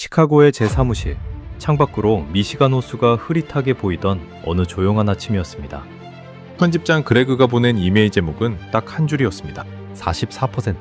시카고의 제 사무실. 창밖으로 미시간 호수가 흐릿하게 보이던 어느 조용한 아침이었습니다. 편집장 그레그가 보낸 이메일 제목은 딱 한 줄이었습니다. 44%.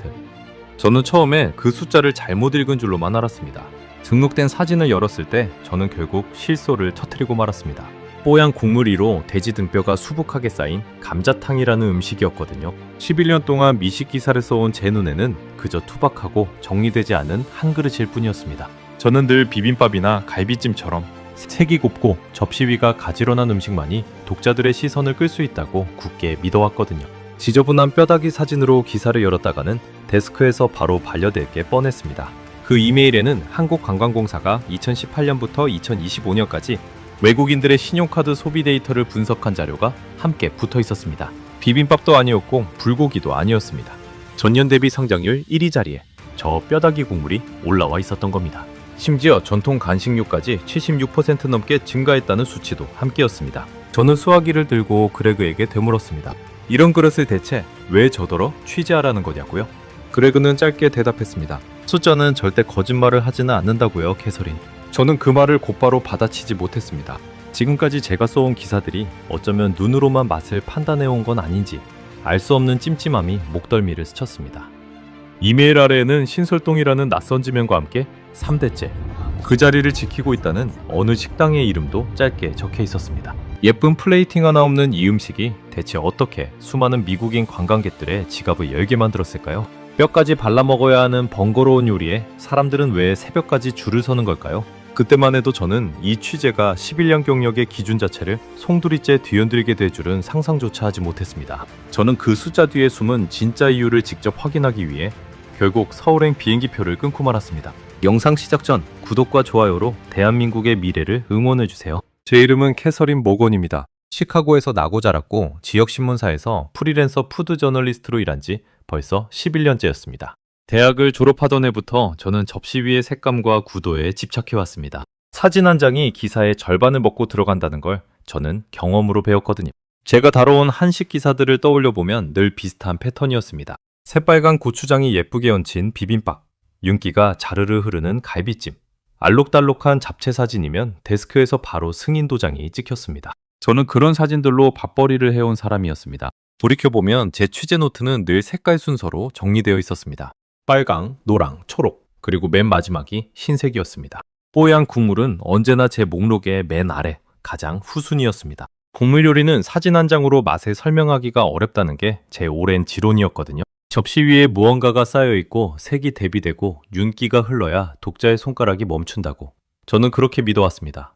저는 처음에 그 숫자를 잘못 읽은 줄로만 알았습니다. 등록된 사진을 열었을 때 저는 결국 실소를 터뜨리고 말았습니다. 뽀얀 국물 위로 돼지 등뼈가 수북하게 쌓인 감자탕이라는 음식이었거든요. 11년 동안 미식 기사를 써온 제 눈에는 그저 투박하고 정리되지 않은 한 그릇일 뿐이었습니다. 저는 늘 비빔밥이나 갈비찜처럼 색이 곱고 접시 위가 가지런한 음식만이 독자들의 시선을 끌 수 있다고 굳게 믿어왔거든요. 지저분한 뼈다귀 사진으로 기사를 열었다가는 데스크에서 바로 반려될 게 뻔했습니다. 그 이메일에는 한국관광공사가 2018년부터 2025년까지 외국인들의 신용카드 소비 데이터를 분석한 자료가 함께 붙어 있었습니다. 비빔밥도 아니었고 불고기도 아니었습니다. 전년 대비 성장률 1위 자리에 저 뼈다귀 국물이 올라와 있었던 겁니다. 심지어 전통 간식류까지 76% 넘게 증가했다는 수치도 함께였습니다. 저는 수화기를 들고 그레그에게 되물었습니다. 이런 그릇을 대체 왜 저더러 취재하라는 거냐고요? 그레그는 짧게 대답했습니다. 숫자는 절대 거짓말을 하지는 않는다고요, 캐서린. 저는 그 말을 곧바로 받아치지 못했습니다. 지금까지 제가 써온 기사들이 어쩌면 눈으로만 맛을 판단해온 건 아닌지 알 수 없는 찜찜함이 목덜미를 스쳤습니다. 이메일 아래에는 신설동이라는 낯선 지명과 함께 3대째 그 자리를 지키고 있다는 어느 식당의 이름도 짧게 적혀 있었습니다. 예쁜 플레이팅 하나 없는 이 음식이 대체 어떻게 수많은 미국인 관광객들의 지갑을 열게 만들었을까요? 뼈까지 발라 먹어야 하는 번거로운 요리에 사람들은 왜 새벽까지 줄을 서는 걸까요? 그때만 해도 저는 이 취재가 11년 경력의 기준 자체를 송두리째 뒤흔들게 될 줄은 상상조차 하지 못했습니다. 저는 그 숫자 뒤에 숨은 진짜 이유를 직접 확인하기 위해 결국 서울행 비행기표를 끊고 말았습니다. 영상 시작 전 구독과 좋아요로 대한민국의 미래를 응원해주세요. 제 이름은 캐서린 모건입니다. 시카고에서 나고 자랐고 지역신문사에서 프리랜서 푸드 저널리스트로 일한 지 벌써 11년째였습니다. 대학을 졸업하던 해부터 저는 접시 위의 색감과 구도에 집착해왔습니다. 사진 한 장이 기사의 절반을 먹고 들어간다는 걸 저는 경험으로 배웠거든요. 제가 다뤄온 한식 기사들을 떠올려보면 늘 비슷한 패턴이었습니다. 새빨간 고추장이 예쁘게 얹힌 비빔밥, 윤기가 자르르 흐르는 갈비찜, 알록달록한 잡채 사진이면 데스크에서 바로 승인 도장이 찍혔습니다. 저는 그런 사진들로 밥벌이를 해온 사람이었습니다. 돌이켜보면 제 취재 노트는 늘 색깔 순서로 정리되어 있었습니다. 빨강, 노랑, 초록, 그리고 맨 마지막이 흰색이었습니다. 뽀얀 국물은 언제나 제 목록의 맨 아래, 가장 후순위였습니다. 국물 요리는 사진 한 장으로 맛을 설명하기가 어렵다는 게 제 오랜 지론이었거든요. 접시 위에 무언가가 쌓여있고 색이 대비되고 윤기가 흘러야 독자의 손가락이 멈춘다고. 저는 그렇게 믿어왔습니다.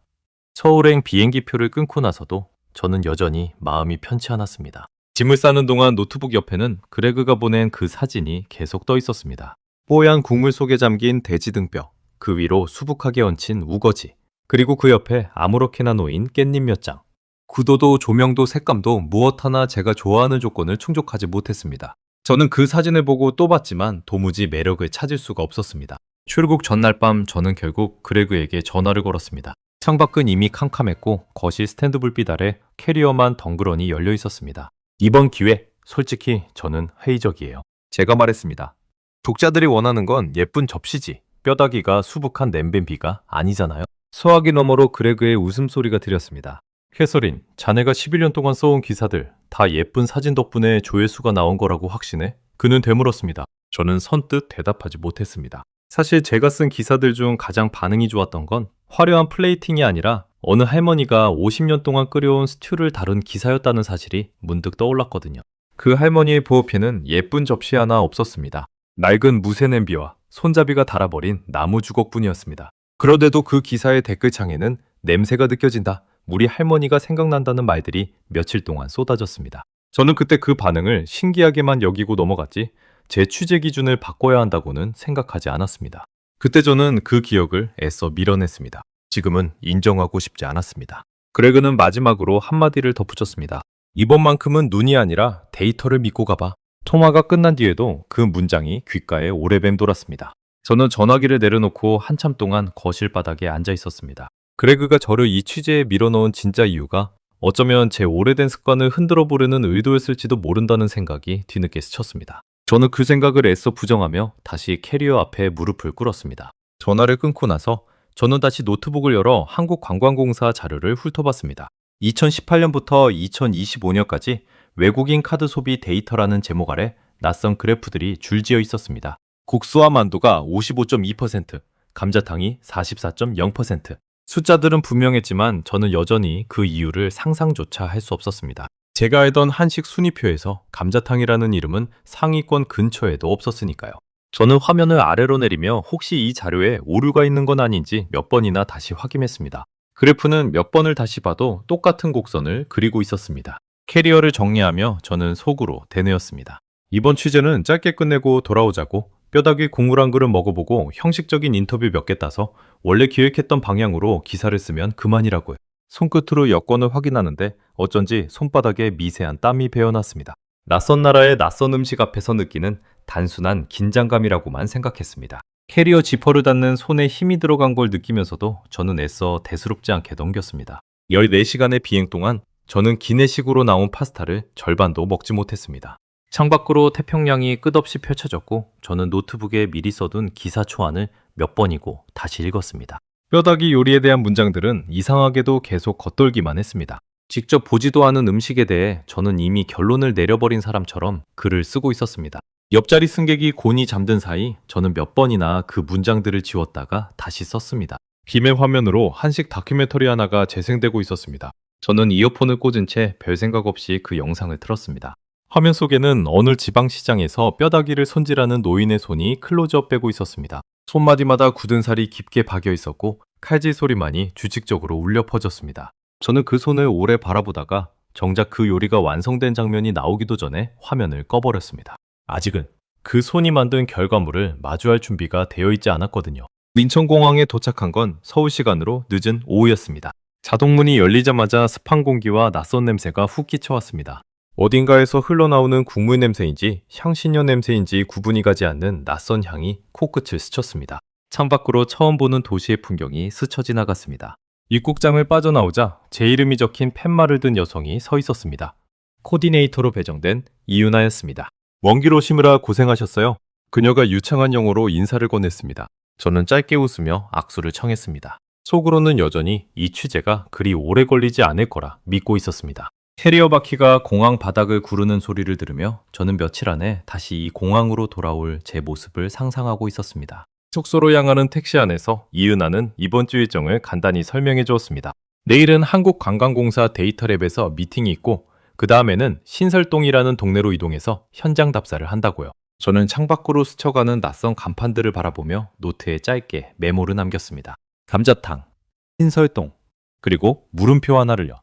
서울행 비행기표를 끊고 나서도 저는 여전히 마음이 편치 않았습니다. 짐을 싸는 동안 노트북 옆에는 그레그가 보낸 그 사진이 계속 떠 있었습니다. 뽀얀 국물 속에 잠긴 돼지 등뼈, 그 위로 수북하게 얹힌 우거지, 그리고 그 옆에 아무렇게나 놓인 깻잎 몇 장. 구도도 조명도 색감도 무엇 하나 제가 좋아하는 조건을 충족하지 못했습니다. 저는 그 사진을 보고 또 봤지만 도무지 매력을 찾을 수가 없었습니다. 출국 전날 밤 저는 결국 그레그에게 전화를 걸었습니다. 창밖은 이미 캄캄했고 거실 스탠드 불빛 아래 캐리어만 덩그러니 열려 있었습니다. 이번 기회, 솔직히 저는 회의적이에요. 제가 말했습니다. 독자들이 원하는 건 예쁜 접시지 뼈다귀가 수북한 냄비가 아니잖아요. 수화기 너머로 그레그의 웃음소리가 들렸습니다. 캐서린, 자네가 11년 동안 써온 기사들 다 예쁜 사진 덕분에 조회수가 나온 거라고 확신해? 그는 되물었습니다. 저는 선뜻 대답하지 못했습니다. 사실 제가 쓴 기사들 중 가장 반응이 좋았던 건 화려한 플레이팅이 아니라 어느 할머니가 50년 동안 끓여온 스튜를 다룬 기사였다는 사실이 문득 떠올랐거든요. 그 할머니의 부엌에는 예쁜 접시 하나 없었습니다. 낡은 무쇠 냄비와 손잡이가 닳아버린 나무 주걱뿐이었습니다. 그런데도 그 기사의 댓글창에는 냄새가 느껴진다, 우리 할머니가 생각난다는 말들이 며칠 동안 쏟아졌습니다. 저는 그때 그 반응을 신기하게만 여기고 넘어갔지 제 취재 기준을 바꿔야 한다고는 생각하지 않았습니다. 그때 저는 그 기억을 애써 밀어냈습니다. 지금은 인정하고 싶지 않았습니다. 그레그는 마지막으로 한마디를 덧붙였습니다. 이번만큼은 눈이 아니라 데이터를 믿고 가봐. 통화가 끝난 뒤에도 그 문장이 귓가에 오래 맴돌았습니다. 저는 전화기를 내려놓고 한참 동안 거실 바닥에 앉아 있었습니다. 그레그가 저를 이 취재에 밀어넣은 진짜 이유가 어쩌면 제 오래된 습관을 흔들어 보려는 의도였을지도 모른다는 생각이 뒤늦게 스쳤습니다. 저는 그 생각을 애써 부정하며 다시 캐리어 앞에 무릎을 꿇었습니다. 전화를 끊고 나서 저는 다시 노트북을 열어 한국관광공사 자료를 훑어봤습니다. 2018년부터 2025년까지 외국인 카드 소비 데이터라는 제목 아래 낯선 그래프들이 줄지어 있었습니다. 국수와 만두가 55.2%, 감자탕이 44.0%. 숫자들은 분명했지만 저는 여전히 그 이유를 상상조차 할 수 없었습니다. 제가 알던 한식 순위표에서 감자탕이라는 이름은 상위권 근처에도 없었으니까요. 저는 화면을 아래로 내리며 혹시 이 자료에 오류가 있는 건 아닌지 몇 번이나 다시 확인했습니다. 그래프는 몇 번을 다시 봐도 똑같은 곡선을 그리고 있었습니다. 캐리어를 정리하며 저는 속으로 대뇌었습니다. 이번 취재는 짧게 끝내고 돌아오자고. 뼈다귀 국물 한 그릇 먹어보고 형식적인 인터뷰 몇 개 따서 원래 기획했던 방향으로 기사를 쓰면 그만이라고요. 손끝으로 여권을 확인하는데 어쩐지 손바닥에 미세한 땀이 배어났습니다. 낯선 나라의 낯선 음식 앞에서 느끼는 단순한 긴장감이라고만 생각했습니다. 캐리어 지퍼를 닫는 손에 힘이 들어간 걸 느끼면서도 저는 애써 대수롭지 않게 넘겼습니다. 14시간의 비행 동안 저는 기내식으로 나온 파스타를 절반도 먹지 못했습니다. 창밖으로 태평양이 끝없이 펼쳐졌고 저는 노트북에 미리 써둔 기사 초안을 몇 번이고 다시 읽었습니다. 뼈다귀 요리에 대한 문장들은 이상하게도 계속 겉돌기만 했습니다. 직접 보지도 않은 음식에 대해 저는 이미 결론을 내려버린 사람처럼 글을 쓰고 있었습니다. 옆자리 승객이 곤히 잠든 사이 저는 몇 번이나 그 문장들을 지웠다가 다시 썼습니다. 김의 화면으로 한식 다큐멘터리 하나가 재생되고 있었습니다. 저는 이어폰을 꽂은 채 별 생각 없이 그 영상을 틀었습니다. 화면 속에는 어느 지방시장에서 뼈다귀를 손질하는 노인의 손이 클로즈업 되고 있었습니다. 손마디마다 굳은 살이 깊게 박여 있었고 칼질 소리만이 규칙적으로 울려 퍼졌습니다. 저는 그 손을 오래 바라보다가 정작 그 요리가 완성된 장면이 나오기도 전에 화면을 꺼버렸습니다. 아직은 그 손이 만든 결과물을 마주할 준비가 되어 있지 않았거든요. 인천공항에 도착한 건 서울 시간으로 늦은 오후였습니다. 자동문이 열리자마자 습한 공기와 낯선 냄새가 훅 끼쳐왔습니다. 어딘가에서 흘러나오는 국물 냄새인지 향신료 냄새인지 구분이 가지 않는 낯선 향이 코끝을 스쳤습니다. 창밖으로 처음 보는 도시의 풍경이 스쳐 지나갔습니다. 입국장을 빠져나오자 제 이름이 적힌 팻말을 든 여성이 서 있었습니다. 코디네이터로 배정된 이윤아였습니다. 먼 길 오시느라 고생하셨어요. 그녀가 유창한 영어로 인사를 건넸습니다. 저는 짧게 웃으며 악수를 청했습니다. 속으로는 여전히 이 취재가 그리 오래 걸리지 않을 거라 믿고 있었습니다. 캐리어 바퀴가 공항 바닥을 구르는 소리를 들으며 저는 며칠 안에 다시 이 공항으로 돌아올 제 모습을 상상하고 있었습니다. 숙소로 향하는 택시 안에서 이은하는 이번 주 일정을 간단히 설명해 주었습니다. 내일은 한국관광공사 데이터랩에서 미팅이 있고 그 다음에는 신설동이라는 동네로 이동해서 현장 답사를 한다고요. 저는 창밖으로 스쳐가는 낯선 간판들을 바라보며 노트에 짧게 메모를 남겼습니다. 감자탕, 신설동, 그리고 물음표 하나를요.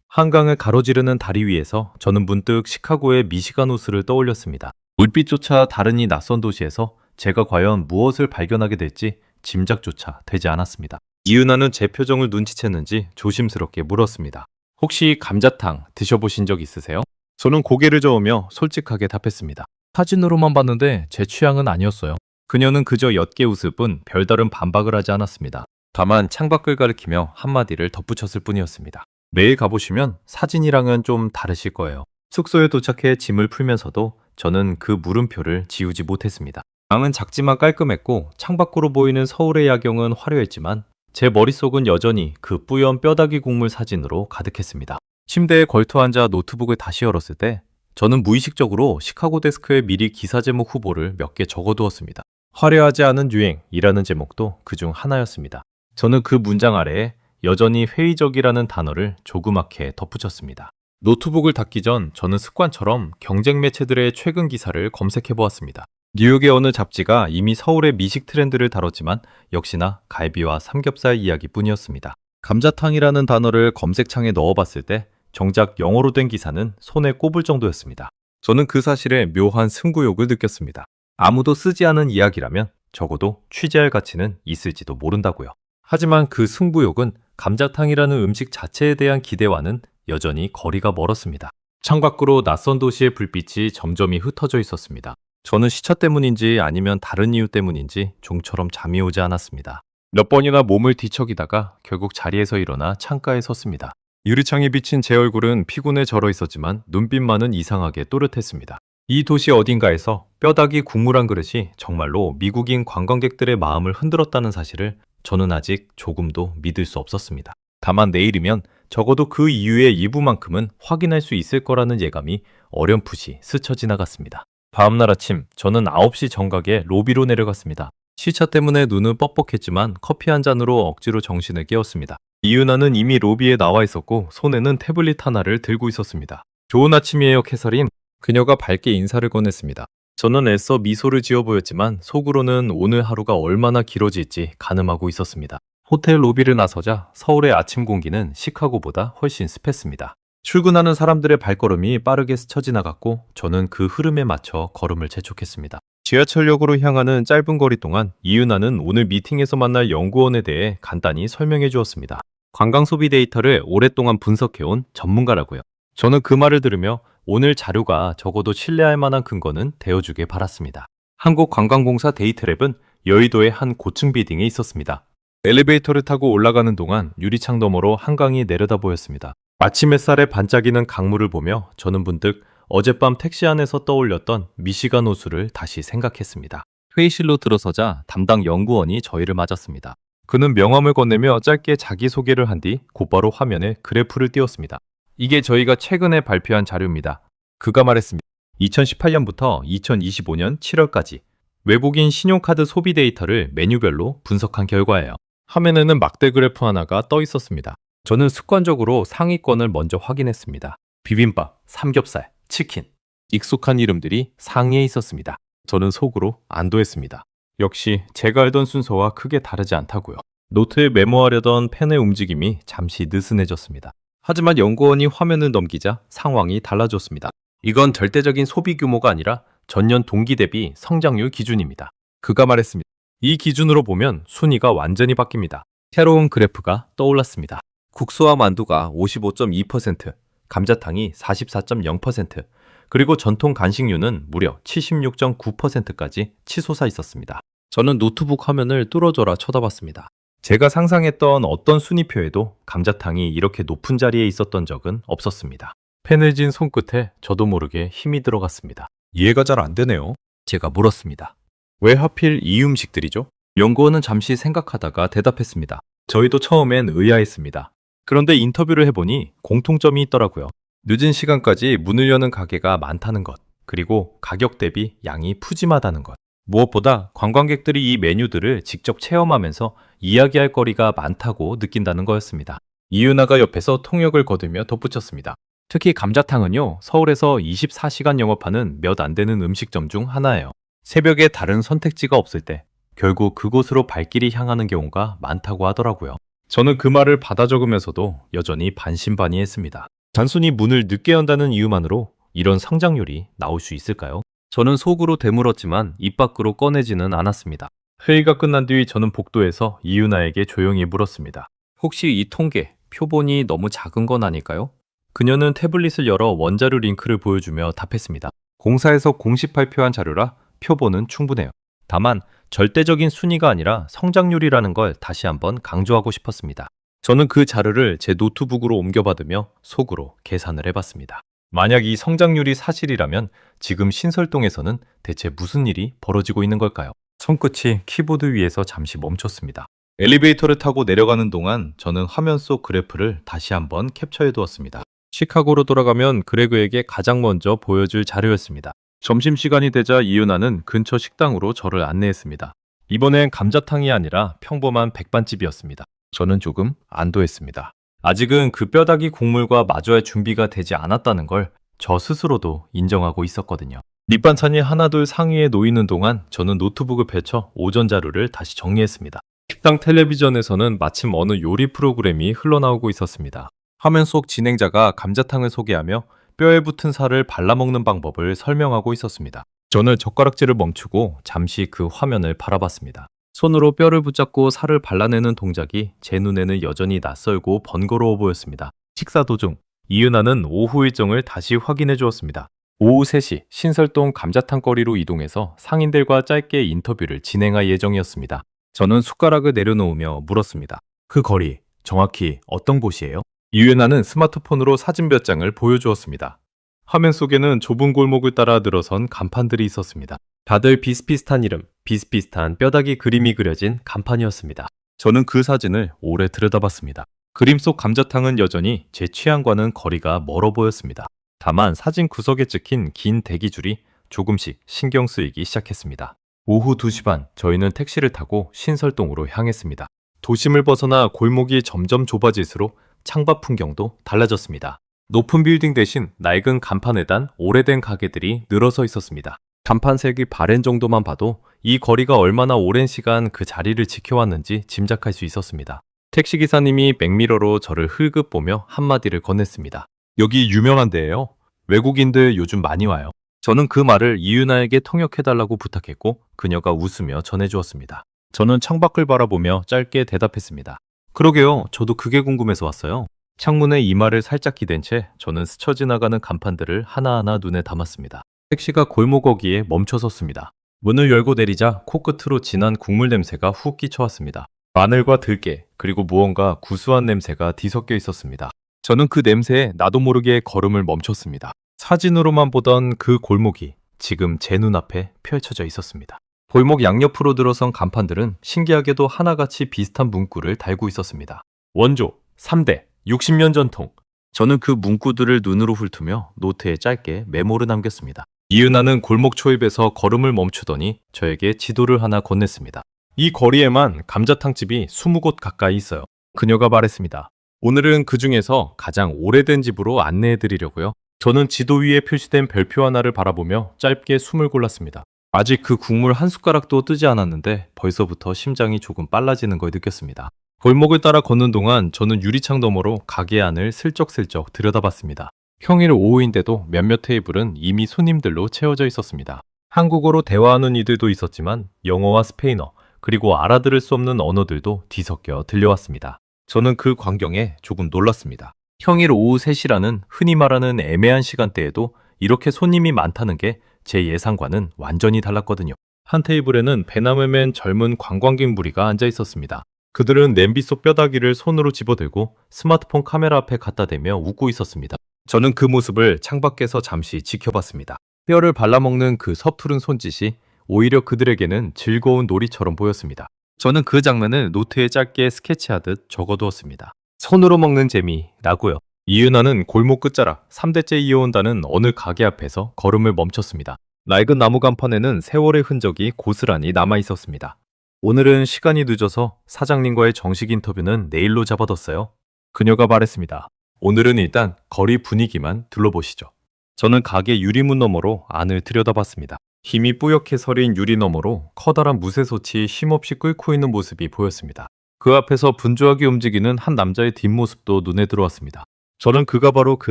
한강을 가로지르는 다리 위에서 저는 문득 시카고의 미시간 호수를 떠올렸습니다. 물빛조차 다른 이 낯선 도시에서 제가 과연 무엇을 발견하게 될지 짐작조차 되지 않았습니다. 이은하는 제 표정을 눈치챘는지 조심스럽게 물었습니다. 혹시 감자탕 드셔보신 적 있으세요? 저는 고개를 저으며 솔직하게 답했습니다. 사진으로만 봤는데 제 취향은 아니었어요. 그녀는 그저 옅게 웃을 뿐 별다른 반박을 하지 않았습니다. 다만 창밖을 가리키며 한마디를 덧붙였을 뿐이었습니다. 매일 가보시면 사진이랑은 좀 다르실 거예요. 숙소에 도착해 짐을 풀면서도 저는 그 물음표를 지우지 못했습니다. 방은 작지만 깔끔했고 창밖으로 보이는 서울의 야경은 화려했지만 제 머릿속은 여전히 그 뿌연 뼈다귀 국물 사진으로 가득했습니다. 침대에 걸터앉아 노트북을 다시 열었을 때 저는 무의식적으로 시카고 데스크에 미리 기사 제목 후보를 몇 개 적어두었습니다. 화려하지 않은 유행이라는 제목도 그중 하나였습니다. 저는 그 문장 아래에 여전히 회의적이라는 단어를 조그맣게 덧붙였습니다. 노트북을 닫기 전 저는 습관처럼 경쟁 매체들의 최근 기사를 검색해 보았습니다. 뉴욕의 어느 잡지가 이미 서울의 미식 트렌드를 다뤘지만 역시나 갈비와 삼겹살 이야기뿐이었습니다. 감자탕이라는 단어를 검색창에 넣어봤을 때 정작 영어로 된 기사는 손에 꼽을 정도였습니다. 저는 그 사실에 묘한 승부욕을 느꼈습니다. 아무도 쓰지 않은 이야기라면 적어도 취재할 가치는 있을지도 모른다고요. 하지만 그 승부욕은 감자탕이라는 음식 자체에 대한 기대와는 여전히 거리가 멀었습니다. 창밖으로 낯선 도시의 불빛이 점점이 흩어져 있었습니다. 저는 시차 때문인지 아니면 다른 이유 때문인지 좀처럼 잠이 오지 않았습니다. 몇 번이나 몸을 뒤척이다가 결국 자리에서 일어나 창가에 섰습니다. 유리창에 비친 제 얼굴은 피곤에 절어 있었지만 눈빛만은 이상하게 또렷했습니다. 이 도시 어딘가에서 뼈다귀 국물 한 그릇이 정말로 미국인 관광객들의 마음을 흔들었다는 사실을 저는 아직 조금도 믿을 수 없었습니다. 다만 내일이면 적어도 그 이후의 일부만큼은 확인할 수 있을 거라는 예감이 어렴풋이 스쳐 지나갔습니다. 다음날 아침 저는 9시 정각에 로비로 내려갔습니다. 시차 때문에 눈은 뻑뻑했지만 커피 한 잔으로 억지로 정신을 깨웠습니다. 이유나는 이미 로비에 나와 있었고 손에는 태블릿 하나를 들고 있었습니다. 좋은 아침이에요, 캐서린. 그녀가 밝게 인사를 건넸습니다. 저는 애써 미소를 지어 보였지만 속으로는 오늘 하루가 얼마나 길어질지 가늠하고 있었습니다. 호텔 로비를 나서자 서울의 아침 공기는 시카고보다 훨씬 습했습니다. 출근하는 사람들의 발걸음이 빠르게 스쳐 지나갔고 저는 그 흐름에 맞춰 걸음을 재촉했습니다. 지하철역으로 향하는 짧은 거리 동안 이윤아는 오늘 미팅에서 만날 연구원에 대해 간단히 설명해 주었습니다. 관광 소비 데이터를 오랫동안 분석해온 전문가라고요. 저는 그 말을 들으며 오늘 자료가 적어도 신뢰할 만한 근거는 되어주길 바랐습니다. 한국관광공사 데이터랩은 여의도의 한 고층 빌딩에 있었습니다. 엘리베이터를 타고 올라가는 동안 유리창 너머로 한강이 내려다 보였습니다. 아침 햇살에 반짝이는 강물을 보며 저는 문득 어젯밤 택시 안에서 떠올렸던 미시간 호수를 다시 생각했습니다. 회의실로 들어서자 담당 연구원이 저희를 맞았습니다. 그는 명함을 건네며 짧게 자기소개를 한 뒤 곧바로 화면에 그래프를 띄웠습니다. 이게 저희가 최근에 발표한 자료입니다. 그가 말했습니다. 2018년부터 2025년 7월까지 외국인 신용카드 소비 데이터를 메뉴별로 분석한 결과예요. 화면에는 막대 그래프 하나가 떠 있었습니다. 저는 습관적으로 상위권을 먼저 확인했습니다. 비빔밥, 삼겹살, 치킨. 익숙한 이름들이 상위에 있었습니다. 저는 속으로 안도했습니다. 역시 제가 알던 순서와 크게 다르지 않다고요. 노트에 메모하려던 펜의 움직임이 잠시 느슨해졌습니다. 하지만 연구원이 화면을 넘기자 상황이 달라졌습니다. 이건 절대적인 소비 규모가 아니라 전년 동기 대비 성장률 기준입니다. 그가 말했습니다. 이 기준으로 보면 순위가 완전히 바뀝니다. 새로운 그래프가 떠올랐습니다. 국수와 만두가 55.2%, 감자탕이 44.0%, 그리고 전통 간식류는 무려 76.9%까지 치솟아 있었습니다. 저는 노트북 화면을 뚫어져라 쳐다봤습니다. 제가 상상했던 어떤 순위표에도 감자탕이 이렇게 높은 자리에 있었던 적은 없었습니다. 펜을 쥔 손끝에 저도 모르게 힘이 들어갔습니다. 이해가 잘 안 되네요. 제가 물었습니다. 왜 하필 이 음식들이죠? 연구원은 잠시 생각하다가 대답했습니다. 저희도 처음엔 의아했습니다. 그런데 인터뷰를 해보니 공통점이 있더라고요. 늦은 시간까지 문을 여는 가게가 많다는 것, 그리고 가격 대비 양이 푸짐하다는 것. 무엇보다 관광객들이 이 메뉴들을 직접 체험하면서 이야기할 거리가 많다고 느낀다는 거였습니다. 이윤아가 옆에서 통역을 거두며 덧붙였습니다. 특히 감자탕은요, 서울에서 24시간 영업하는 몇 안 되는 음식점 중 하나예요. 새벽에 다른 선택지가 없을 때 결국 그곳으로 발길이 향하는 경우가 많다고 하더라고요. 저는 그 말을 받아 적으면서도 여전히 반신반의했습니다. 단순히 문을 늦게 연다는 이유만으로 이런 성장률이 나올 수 있을까요? 저는 속으로 되물었지만 입 밖으로 꺼내지는 않았습니다. 회의가 끝난 뒤 저는 복도에서 이윤아에게 조용히 물었습니다. 혹시 이 통계, 표본이 너무 작은 건 아닐까요? 그녀는 태블릿을 열어 원자료 링크를 보여주며 답했습니다. 공사에서 공식 발표한 자료라 표본은 충분해요. 다만 절대적인 순위가 아니라 성장률이라는 걸 다시 한번 강조하고 싶었습니다. 저는 그 자료를 제 노트북으로 옮겨받으며 속으로 계산을 해봤습니다. 만약 이 성장률이 사실이라면 지금 신설동에서는 대체 무슨 일이 벌어지고 있는 걸까요? 손끝이 키보드 위에서 잠시 멈췄습니다. 엘리베이터를 타고 내려가는 동안 저는 화면 속 그래프를 다시 한번 캡처해 두었습니다. 시카고로 돌아가면 그레그에게 가장 먼저 보여줄 자료였습니다. 점심시간이 되자 이윤아는 근처 식당으로 저를 안내했습니다. 이번엔 감자탕이 아니라 평범한 백반집이었습니다. 저는 조금 안도했습니다. 아직은 그 뼈다귀 국물과 마주할 준비가 되지 않았다는 걸 저 스스로도 인정하고 있었거든요. 밑반찬이 하나둘 상위에 놓이는 동안 저는 노트북을 펼쳐 오전 자료를 다시 정리했습니다. 식당 텔레비전에서는 마침 어느 요리 프로그램이 흘러나오고 있었습니다. 화면 속 진행자가 감자탕을 소개하며 뼈에 붙은 살을 발라먹는 방법을 설명하고 있었습니다. 저는 젓가락질을 멈추고 잠시 그 화면을 바라봤습니다. 손으로 뼈를 붙잡고 살을 발라내는 동작이 제 눈에는 여전히 낯설고 번거로워 보였습니다. 식사 도중 이은하는 오후 일정을 다시 확인해 주었습니다. 오후 3시 신설동 감자탕거리로 이동해서 상인들과 짧게 인터뷰를 진행할 예정이었습니다. 저는 숟가락을 내려놓으며 물었습니다. 그 거리 정확히 어떤 곳이에요? 이은하는 스마트폰으로 사진 몇 장을 보여주었습니다. 화면 속에는 좁은 골목을 따라 늘어선 간판들이 있었습니다. 다들 비슷비슷한 이름, 비슷비슷한 뼈다귀 그림이 그려진 간판이었습니다. 저는 그 사진을 오래 들여다봤습니다. 그림 속 감자탕은 여전히 제 취향과는 거리가 멀어 보였습니다. 다만 사진 구석에 찍힌 긴 대기줄이 조금씩 신경 쓰이기 시작했습니다. 오후 2시 반, 저희는 택시를 타고 신설동으로 향했습니다. 도심을 벗어나 골목이 점점 좁아질수록 창밖 풍경도 달라졌습니다. 높은 빌딩 대신 낡은 간판에 단 오래된 가게들이 늘어서 있었습니다. 간판색이 바랜 정도만 봐도 이 거리가 얼마나 오랜 시간 그 자리를 지켜왔는지 짐작할 수 있었습니다. 택시기사님이 백미러로 저를 흘끗 보며 한마디를 건넸습니다. 여기 유명한 데예요. 외국인들 요즘 많이 와요. 저는 그 말을 이유나에게 통역해달라고 부탁했고 그녀가 웃으며 전해주었습니다. 저는 창밖을 바라보며 짧게 대답했습니다. 그러게요. 저도 그게 궁금해서 왔어요. 창문에 이마를 살짝 기댄 채 저는 스쳐 지나가는 간판들을 하나하나 눈에 담았습니다. 택시가 골목 어귀에 멈춰 섰습니다. 문을 열고 내리자 코끝으로 진한 국물 냄새가 훅 끼쳐왔습니다. 마늘과 들깨, 그리고 무언가 구수한 냄새가 뒤섞여 있었습니다. 저는 그 냄새에 나도 모르게 걸음을 멈췄습니다. 사진으로만 보던 그 골목이 지금 제 눈앞에 펼쳐져 있었습니다. 골목 양옆으로 들어선 간판들은 신기하게도 하나같이 비슷한 문구를 달고 있었습니다. 원조, 3대, 60년 전통. 저는 그 문구들을 눈으로 훑으며 노트에 짧게 메모를 남겼습니다. 이은하는 골목 초입에서 걸음을 멈추더니 저에게 지도를 하나 건넸습니다. 이 거리에만 감자탕집이 20곳 가까이 있어요. 그녀가 말했습니다. 오늘은 그 중에서 가장 오래된 집으로 안내해 드리려고요. 저는 지도 위에 표시된 별표 하나를 바라보며 짧게 숨을 골랐습니다. 아직 그 국물 한 숟가락도 뜨지 않았는데 벌써부터 심장이 조금 빨라지는 걸 느꼈습니다. 골목을 따라 걷는 동안 저는 유리창 너머로 가게 안을 슬쩍슬쩍 들여다봤습니다. 평일 오후인데도 몇몇 테이블은 이미 손님들로 채워져 있었습니다. 한국어로 대화하는 이들도 있었지만 영어와 스페인어, 그리고 알아들을 수 없는 언어들도 뒤섞여 들려왔습니다. 저는 그 광경에 조금 놀랐습니다. 평일 오후 3시라는 흔히 말하는 애매한 시간대에도 이렇게 손님이 많다는 게 제 예상과는 완전히 달랐거든요. 한 테이블에는 배낭을 맨 젊은 관광객 무리가 앉아 있었습니다. 그들은 냄비 속 뼈다귀를 손으로 집어들고 스마트폰 카메라 앞에 갖다 대며 웃고 있었습니다. 저는 그 모습을 창밖에서 잠시 지켜봤습니다. 뼈를 발라먹는 그 서투른 손짓이 오히려 그들에게는 즐거운 놀이처럼 보였습니다. 저는 그 장면을 노트에 짧게 스케치하듯 적어두었습니다. 손으로 먹는 재미라고요. 이은하는 골목 끝자락 3대째 이어온다는 어느 가게 앞에서 걸음을 멈췄습니다. 낡은 나무 간판에는 세월의 흔적이 고스란히 남아 있었습니다. 오늘은 시간이 늦어서 사장님과의 정식 인터뷰는 내일로 잡아뒀어요. 그녀가 말했습니다. 오늘은 일단 거리 분위기만 둘러보시죠. 저는 가게 유리문 너머로 안을 들여다봤습니다. 힘이 뿌옇게 서린 유리 너머로 커다란 무쇠솥이 쉼없이 끓고 있는 모습이 보였습니다. 그 앞에서 분주하게 움직이는 한 남자의 뒷모습도 눈에 들어왔습니다. 저는 그가 바로 그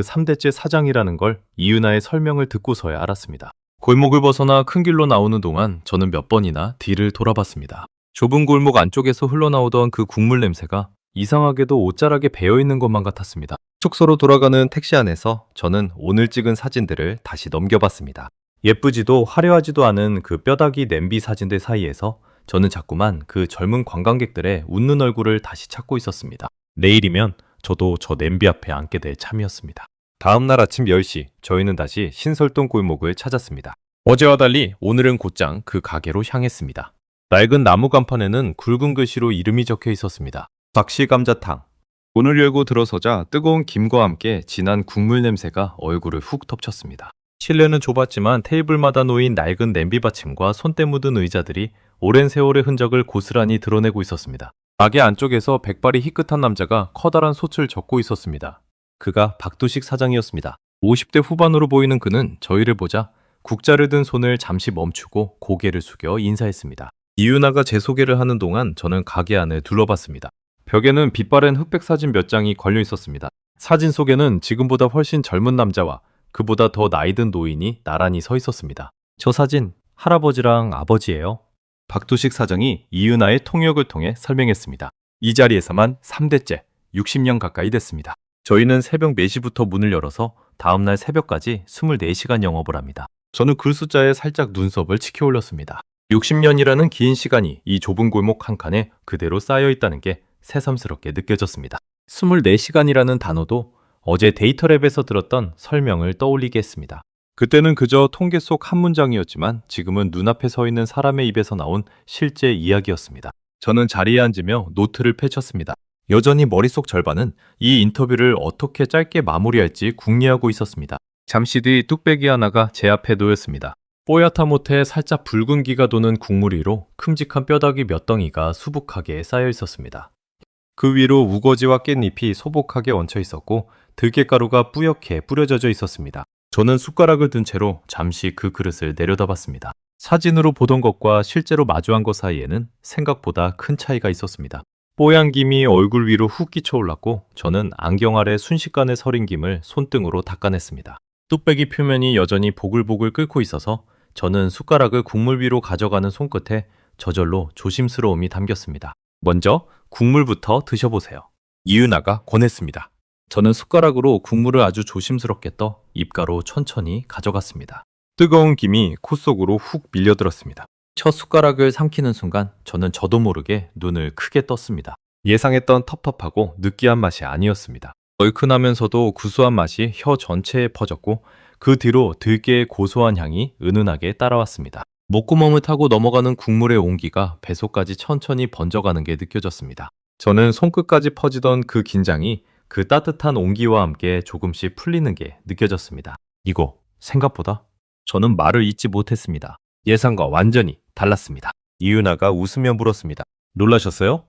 3대째 사장이라는 걸 이은하의 설명을 듣고서야 알았습니다. 골목을 벗어나 큰 길로 나오는 동안 저는 몇 번이나 뒤를 돌아봤습니다. 좁은 골목 안쪽에서 흘러나오던 그 국물 냄새가 이상하게도 옷자락에 배어있는 것만 같았습니다. 숙소로 돌아가는 택시 안에서 저는 오늘 찍은 사진들을 다시 넘겨봤습니다. 예쁘지도 화려하지도 않은 그 뼈다귀 냄비 사진들 사이에서 저는 자꾸만 그 젊은 관광객들의 웃는 얼굴을 다시 찾고 있었습니다. 내일이면 저도 저 냄비 앞에 앉게 될 참이었습니다. 다음 날 아침 10시 저희는 다시 신설동 골목을 찾았습니다. 어제와 달리 오늘은 곧장 그 가게로 향했습니다. 낡은 나무 간판에는 굵은 글씨로 이름이 적혀 있었습니다. 박씨 감자탕. 문을 열고 들어서자 뜨거운 김과 함께 진한 국물 냄새가 얼굴을 훅 덮쳤습니다. 실내는 좁았지만 테이블마다 놓인 낡은 냄비 받침과 손때 묻은 의자들이 오랜 세월의 흔적을 고스란히 드러내고 있었습니다. 가게 안쪽에서 백발이 희끗한 남자가 커다란 솥을 젓고 있었습니다. 그가 박두식 사장이었습니다. 50대 후반으로 보이는 그는 저희를 보자 국자를 든 손을 잠시 멈추고 고개를 숙여 인사했습니다. 이윤아가 제 소개를 하는 동안 저는 가게 안을 둘러봤습니다. 벽에는 빛바랜 흑백 사진 몇 장이 걸려 있었습니다. 사진 속에는 지금보다 훨씬 젊은 남자와 그보다 더 나이든 노인이 나란히 서 있었습니다. 저 사진 할아버지랑 아버지예요. 박두식 사장이 이은하의 통역을 통해 설명했습니다. 이 자리에서만 3대째 60년 가까이 됐습니다. 저희는 새벽 4시부터 문을 열어서 다음날 새벽까지 24시간 영업을 합니다. 저는 그 숫자에 살짝 눈썹을 치켜 올렸습니다. 60년이라는 긴 시간이 이 좁은 골목 한 칸에 그대로 쌓여 있다는 게 새삼스럽게 느껴졌습니다. 24시간이라는 단어도 어제 데이터랩에서 들었던 설명을 떠올리게 했습니다. 그때는 그저 통계 속 한 문장이었지만 지금은 눈앞에 서 있는 사람의 입에서 나온 실제 이야기였습니다. 저는 자리에 앉으며 노트를 펼쳤습니다. 여전히 머릿속 절반은 이 인터뷰를 어떻게 짧게 마무리할지 궁리하고 있었습니다. 잠시 뒤 뚝배기 하나가 제 앞에 놓였습니다. 뽀얗다 못해 살짝 붉은기가 도는 국물 위로 큼직한 뼈다귀 몇 덩이가 수북하게 쌓여 있었습니다. 그 위로 우거지와 깻잎이 소복하게 얹혀 있었고 들깨가루가 뿌옇게 뿌려져 있었습니다. 저는 숟가락을 든 채로 잠시 그 그릇을 내려다봤습니다. 사진으로 보던 것과 실제로 마주한 것 사이에는 생각보다 큰 차이가 있었습니다. 뽀얀 김이 얼굴 위로 훅 끼쳐올랐고 저는 안경 아래 순식간에 서린 김을 손등으로 닦아냈습니다. 뚝배기 표면이 여전히 보글보글 끓고 있어서 저는 숟가락을 국물 위로 가져가는 손끝에 저절로 조심스러움이 담겼습니다. 먼저 국물부터 드셔보세요. 이윤아가 권했습니다. 저는 숟가락으로 국물을 아주 조심스럽게 떠 입가로 천천히 가져갔습니다. 뜨거운 김이 코 속으로 훅 밀려들었습니다. 첫 숟가락을 삼키는 순간 저는 저도 모르게 눈을 크게 떴습니다. 예상했던 텁텁하고 느끼한 맛이 아니었습니다. 얼큰하면서도 구수한 맛이 혀 전체에 퍼졌고 그 뒤로 들깨의 고소한 향이 은은하게 따라왔습니다. 목구멍을 타고 넘어가는 국물의 온기가 배속까지 천천히 번져가는 게 느껴졌습니다. 저는 손끝까지 퍼지던 그 긴장이 그 따뜻한 온기와 함께 조금씩 풀리는 게 느껴졌습니다. 이거 생각보다 저는 말을 잇지 못했습니다. 예상과 완전히 달랐습니다. 이윤아가 웃으며 물었습니다. 놀라셨어요?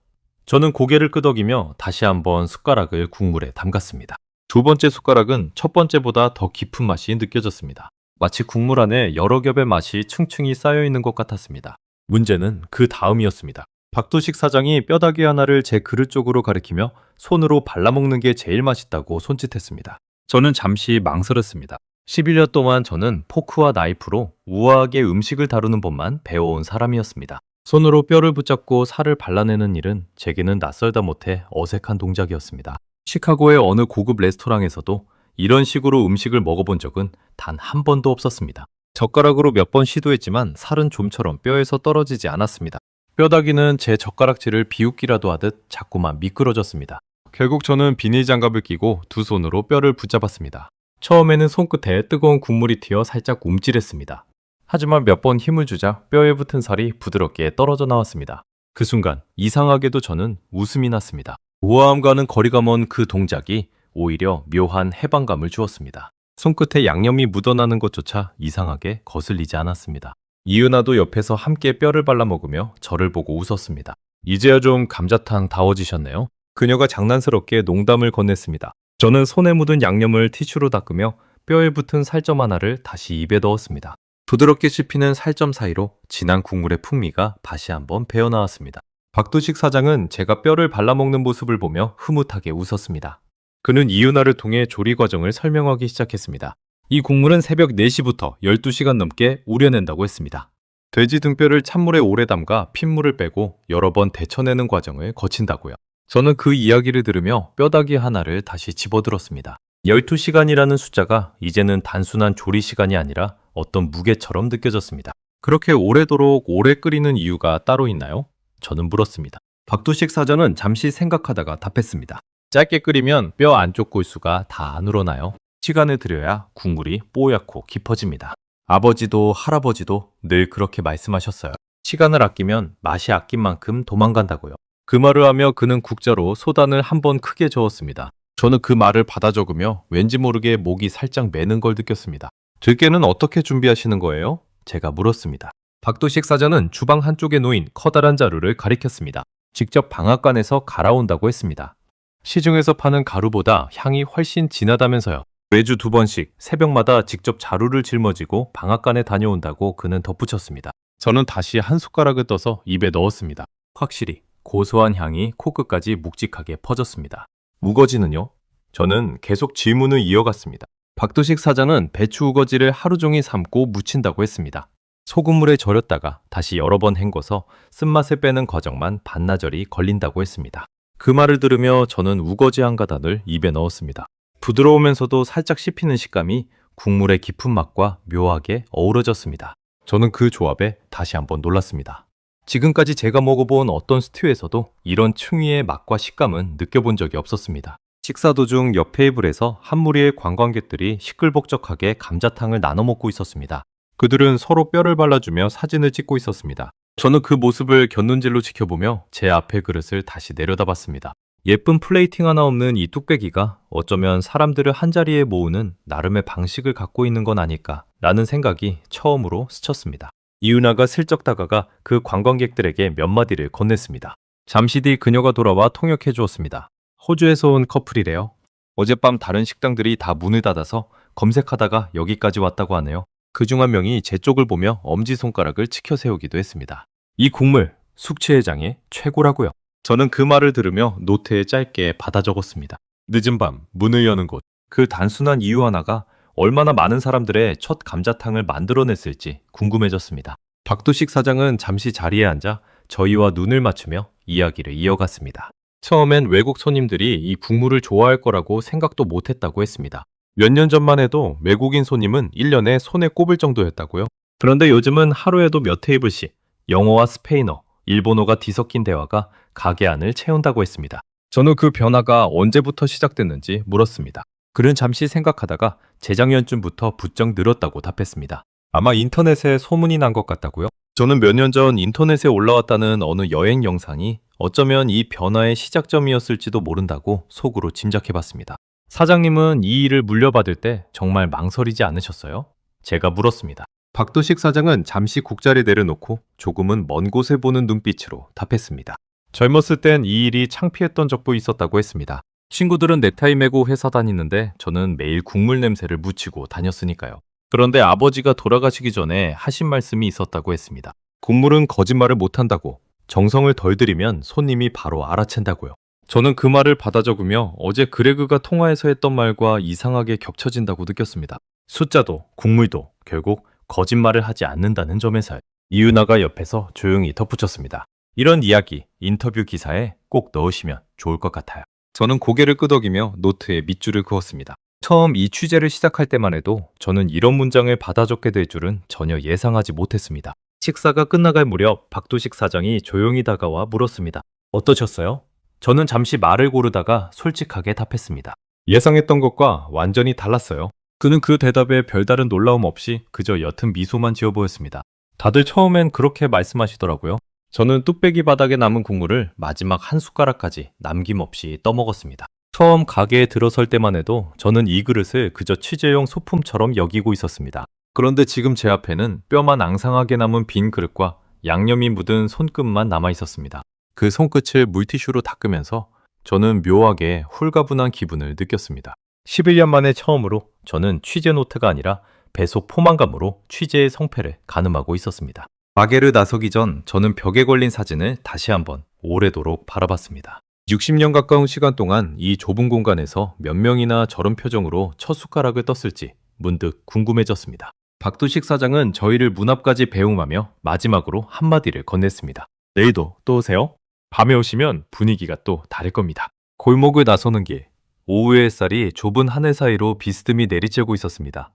저는 고개를 끄덕이며 다시 한번 숟가락을 국물에 담갔습니다. 두 번째 숟가락은 첫 번째보다 더 깊은 맛이 느껴졌습니다. 마치 국물 안에 여러 겹의 맛이 층층이 쌓여 있는 것 같았습니다. 문제는 그 다음이었습니다. 박두식 사장이 뼈다귀 하나를 제 그릇 쪽으로 가리키며 손으로 발라먹는 게 제일 맛있다고 손짓했습니다. 저는 잠시 망설였습니다. 11년 동안 저는 포크와 나이프로 우아하게 음식을 다루는 법만 배워온 사람이었습니다. 손으로 뼈를 붙잡고 살을 발라내는 일은 제게는 낯설다 못해 어색한 동작이었습니다. 시카고의 어느 고급 레스토랑에서도 이런 식으로 음식을 먹어본 적은 단 한 번도 없었습니다. 젓가락으로 몇 번 시도했지만 살은 좀처럼 뼈에서 떨어지지 않았습니다. 뼈다귀는 제 젓가락질을 비웃기라도 하듯 자꾸만 미끄러졌습니다. 결국 저는 비닐 장갑을 끼고 두 손으로 뼈를 붙잡았습니다. 처음에는 손끝에 뜨거운 국물이 튀어 살짝 움찔했습니다. 하지만 몇 번 힘을 주자 뼈에 붙은 살이 부드럽게 떨어져 나왔습니다. 그 순간 이상하게도 저는 웃음이 났습니다. 우아함과는 거리가 먼 그 동작이 오히려 묘한 해방감을 주었습니다. 손끝에 양념이 묻어나는 것조차 이상하게 거슬리지 않았습니다. 이은아도 옆에서 함께 뼈를 발라 먹으며 저를 보고 웃었습니다. 이제야 좀 감자탕 다워지셨네요. 그녀가 장난스럽게 농담을 건넸습니다. 저는 손에 묻은 양념을 티슈로 닦으며 뼈에 붙은 살점 하나를 다시 입에 넣었습니다. 부드럽게 씹히는 살점 사이로 진한 국물의 풍미가 다시 한번 배어나왔습니다. 박두식 사장은 제가 뼈를 발라먹는 모습을 보며 흐뭇하게 웃었습니다. 그는 이윤아를 통해 조리 과정을 설명하기 시작했습니다. 이 국물은 새벽 4시부터 12시간 넘게 우려낸다고 했습니다. 돼지 등뼈를 찬물에 오래 담가 핏물을 빼고 여러 번 데쳐내는 과정을 거친다고요. 저는 그 이야기를 들으며 뼈다귀 하나를 다시 집어들었습니다. 12시간이라는 숫자가 이제는 단순한 조리 시간이 아니라 어떤 무게처럼 느껴졌습니다. 그렇게 오래도록 오래 끓이는 이유가 따로 있나요? 저는 물었습니다. 박두식 사장은 잠시 생각하다가 답했습니다. 짧게 끓이면 뼈 안쪽 골수가 다 안 우러나요. 시간을 들여야 국물이 뽀얗고 깊어집니다. 아버지도 할아버지도 늘 그렇게 말씀하셨어요. 시간을 아끼면 맛이 아낀 만큼 도망간다고요. 그 말을 하며 그는 국자로 소단을 한 번 크게 저었습니다. 저는 그 말을 받아 적으며 왠지 모르게 목이 살짝 매는 걸 느꼈습니다. 들깨는 어떻게 준비하시는 거예요? 제가 물었습니다. 박도식 사장은 주방 한쪽에 놓인 커다란 자루를 가리켰습니다. 직접 방앗간에서 갈아온다고 했습니다. 시중에서 파는 가루보다 향이 훨씬 진하다면서요. 매주 2번씩 새벽마다 직접 자루를 짊어지고 방앗간에 다녀온다고 그는 덧붙였습니다. 저는 다시 한 숟가락을 떠서 입에 넣었습니다. 확실히 고소한 향이 코끝까지 묵직하게 퍼졌습니다. 우거지는요? 저는 계속 질문을 이어갔습니다. 박두식 사장은 배추 우거지를 하루 종일 삶고 무친다고 했습니다. 소금물에 절였다가 다시 여러 번 헹궈서 쓴맛을 빼는 과정만 반나절이 걸린다고 했습니다. 그 말을 들으며 저는 우거지 한 가닥을 입에 넣었습니다. 부드러우면서도 살짝 씹히는 식감이 국물의 깊은 맛과 묘하게 어우러졌습니다. 저는 그 조합에 다시 한번 놀랐습니다. 지금까지 제가 먹어본 어떤 스튜에서도 이런 층위의 맛과 식감은 느껴본 적이 없었습니다. 식사 도중 옆 테이블에서 한 무리의 관광객들이 시끌벅적하게 감자탕을 나눠 먹고 있었습니다. 그들은 서로 뼈를 발라주며 사진을 찍고 있었습니다. 저는 그 모습을 곁눈질로 지켜보며 제 앞의 그릇을 다시 내려다봤습니다. 예쁜 플레이팅 하나 없는 이 뚝배기가 어쩌면 사람들을 한자리에 모으는 나름의 방식을 갖고 있는 건 아닐까 라는 생각이 처음으로 스쳤습니다. 이윤아가 슬쩍 다가가 그 관광객들에게 몇 마디를 건넸습니다. 잠시 뒤 그녀가 돌아와 통역해 주었습니다. 호주에서 온 커플이래요. 어젯밤 다른 식당들이 다 문을 닫아서 검색하다가 여기까지 왔다고 하네요. 그중 한 명이 제 쪽을 보며 엄지손가락을 치켜 세우기도 했습니다. 이 국물, 숙취해장의 최고라고요. 저는 그 말을 들으며 노트에 짧게 받아 적었습니다. 늦은 밤, 문을 여는 곳. 그 단순한 이유 하나가 얼마나 많은 사람들의 첫 감자탕을 만들어냈을지 궁금해졌습니다. 박두식 사장은 잠시 자리에 앉아 저희와 눈을 맞추며 이야기를 이어갔습니다. 처음엔 외국 손님들이 이 국물을 좋아할 거라고 생각도 못했다고 했습니다. 몇 년 전만 해도 외국인 손님은 1년에 손에 꼽을 정도였다고요. 그런데 요즘은 하루에도 몇 테이블씩 영어와 스페인어, 일본어가 뒤섞인 대화가 가게 안을 채운다고 했습니다. 저는 그 변화가 언제부터 시작됐는지 물었습니다. 그는 잠시 생각하다가 재작년쯤부터 부쩍 늘었다고 답했습니다. 아마 인터넷에 소문이 난 것 같다고요? 저는 몇 년 전 인터넷에 올라왔다는 어느 여행 영상이 어쩌면 이 변화의 시작점이었을지도 모른다고 속으로 짐작해봤습니다. 사장님은 이 일을 물려받을 때 정말 망설이지 않으셨어요? 제가 물었습니다. 박도식 사장은 잠시 국자를 내려놓고 조금은 먼 곳에 보는 눈빛으로 답했습니다. 젊었을 땐 이 일이 창피했던 적도 있었다고 했습니다. 친구들은 넥타이 메고 회사 다니는데 저는 매일 국물 냄새를 묻히고 다녔으니까요. 그런데 아버지가 돌아가시기 전에 하신 말씀이 있었다고 했습니다. 국물은 거짓말을 못한다고, 정성을 덜 들이면 손님이 바로 알아챈다고요. 저는 그 말을 받아 적으며 어제 그레그가 통화에서 했던 말과 이상하게 겹쳐진다고 느꼈습니다. 숫자도 국물도 결국 거짓말을 하지 않는다는 점에서요. 이윤아가 옆에서 조용히 덧붙였습니다. 이런 이야기 인터뷰 기사에 꼭 넣으시면 좋을 것 같아요. 저는 고개를 끄덕이며 노트에 밑줄을 그었습니다. 처음 이 취재를 시작할 때만 해도 저는 이런 문장을 받아 적게 될 줄은 전혀 예상하지 못했습니다. 식사가 끝나갈 무렵 박두식 사장이 조용히 다가와 물었습니다. 어떠셨어요? 저는 잠시 말을 고르다가 솔직하게 답했습니다. 예상했던 것과 완전히 달랐어요. 그는 그 대답에 별다른 놀라움 없이 그저 옅은 미소만 지어 보였습니다. 다들 처음엔 그렇게 말씀하시더라고요. 저는 뚝배기 바닥에 남은 국물을 마지막 한 숟가락까지 남김없이 떠먹었습니다. 처음 가게에 들어설 때만 해도 저는 이 그릇을 그저 취재용 소품처럼 여기고 있었습니다. 그런데 지금 제 앞에는 뼈만 앙상하게 남은 빈 그릇과 양념이 묻은 손끝만 남아 있었습니다. 그 손끝을 물티슈로 닦으면서 저는 묘하게 홀가분한 기분을 느꼈습니다. 11년 만에 처음으로 저는 취재 노트가 아니라 배속 포만감으로 취재의 성패를 가늠하고 있었습니다. 가게를 나서기 전 저는 벽에 걸린 사진을 다시 한번 오래도록 바라봤습니다. 60년 가까운 시간 동안 이 좁은 공간에서 몇 명이나 저런 표정으로 첫 숟가락을 떴을지 문득 궁금해졌습니다. 박두식 사장은 저희를 문 앞까지 배웅하며 마지막으로 한마디를 건넸습니다. 내일도 또 오세요. 밤에 오시면 분위기가 또 다를 겁니다. 골목을 나서는 길, 오후의 햇살이 좁은 하늘 사이로 비스듬히 내리쬐고 있었습니다.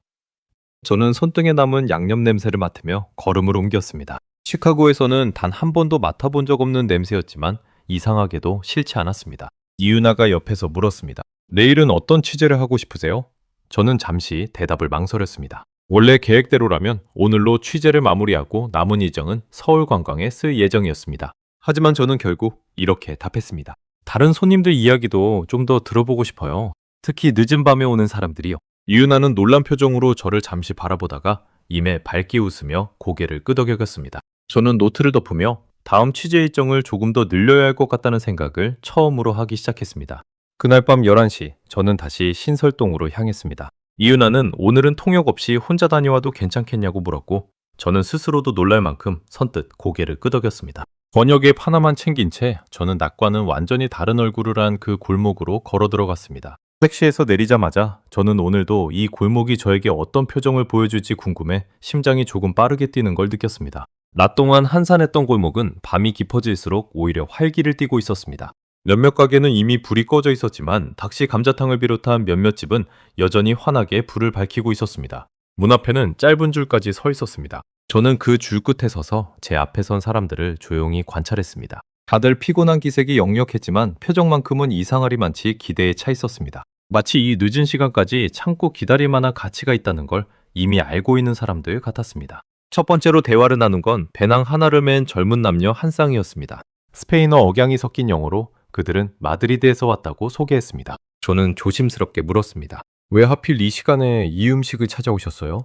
저는 손등에 남은 양념 냄새를 맡으며 걸음을 옮겼습니다. 시카고에서는 단 한 번도 맡아본 적 없는 냄새였지만 이상하게도 싫지 않았습니다. 이윤아가 옆에서 물었습니다. 내일은 어떤 취재를 하고 싶으세요? 저는 잠시 대답을 망설였습니다. 원래 계획대로라면 오늘로 취재를 마무리하고 남은 일정은 서울 관광에 쓸 예정이었습니다. 하지만 저는 결국 이렇게 답했습니다. 다른 손님들 이야기도 좀 더 들어보고 싶어요. 특히 늦은 밤에 오는 사람들이요. 이윤아는 놀란 표정으로 저를 잠시 바라보다가 임에 밝게 웃으며 고개를 끄덕여겼습니다. 저는 노트를 덮으며 다음 취재 일정을 조금 더 늘려야 할 것 같다는 생각을 처음으로 하기 시작했습니다. 그날 밤 11시 저는 다시 신설동으로 향했습니다. 이윤아는 오늘은 통역 없이 혼자 다녀와도 괜찮겠냐고 물었고 저는 스스로도 놀랄 만큼 선뜻 고개를 끄덕였습니다. 번역앱 하나만 챙긴 채 저는 낮과는 완전히 다른 얼굴을 한 그 골목으로 걸어 들어갔습니다. 택시에서 내리자마자 저는 오늘도 이 골목이 저에게 어떤 표정을 보여줄지 궁금해 심장이 조금 빠르게 뛰는 걸 느꼈습니다. 낮 동안 한산했던 골목은 밤이 깊어질수록 오히려 활기를 띠고 있었습니다. 몇몇 가게는 이미 불이 꺼져 있었지만 닭시 감자탕을 비롯한 몇몇 집은 여전히 환하게 불을 밝히고 있었습니다. 문 앞에는 짧은 줄까지 서 있었습니다. 저는 그 줄 끝에 서서 제 앞에 선 사람들을 조용히 관찰했습니다. 다들 피곤한 기색이 역력했지만 표정만큼은 이상하리만치 기대에 차 있었습니다. 마치 이 늦은 시간까지 참고 기다릴 만한 가치가 있다는 걸 이미 알고 있는 사람들 같았습니다. 첫 번째로 대화를 나눈 건 배낭 하나를 맨 젊은 남녀 한 쌍이었습니다. 스페인어 억양이 섞인 영어로 그들은 마드리드에서 왔다고 소개했습니다. 저는 조심스럽게 물었습니다. 왜 하필 이 시간에 이 음식을 찾아오셨어요?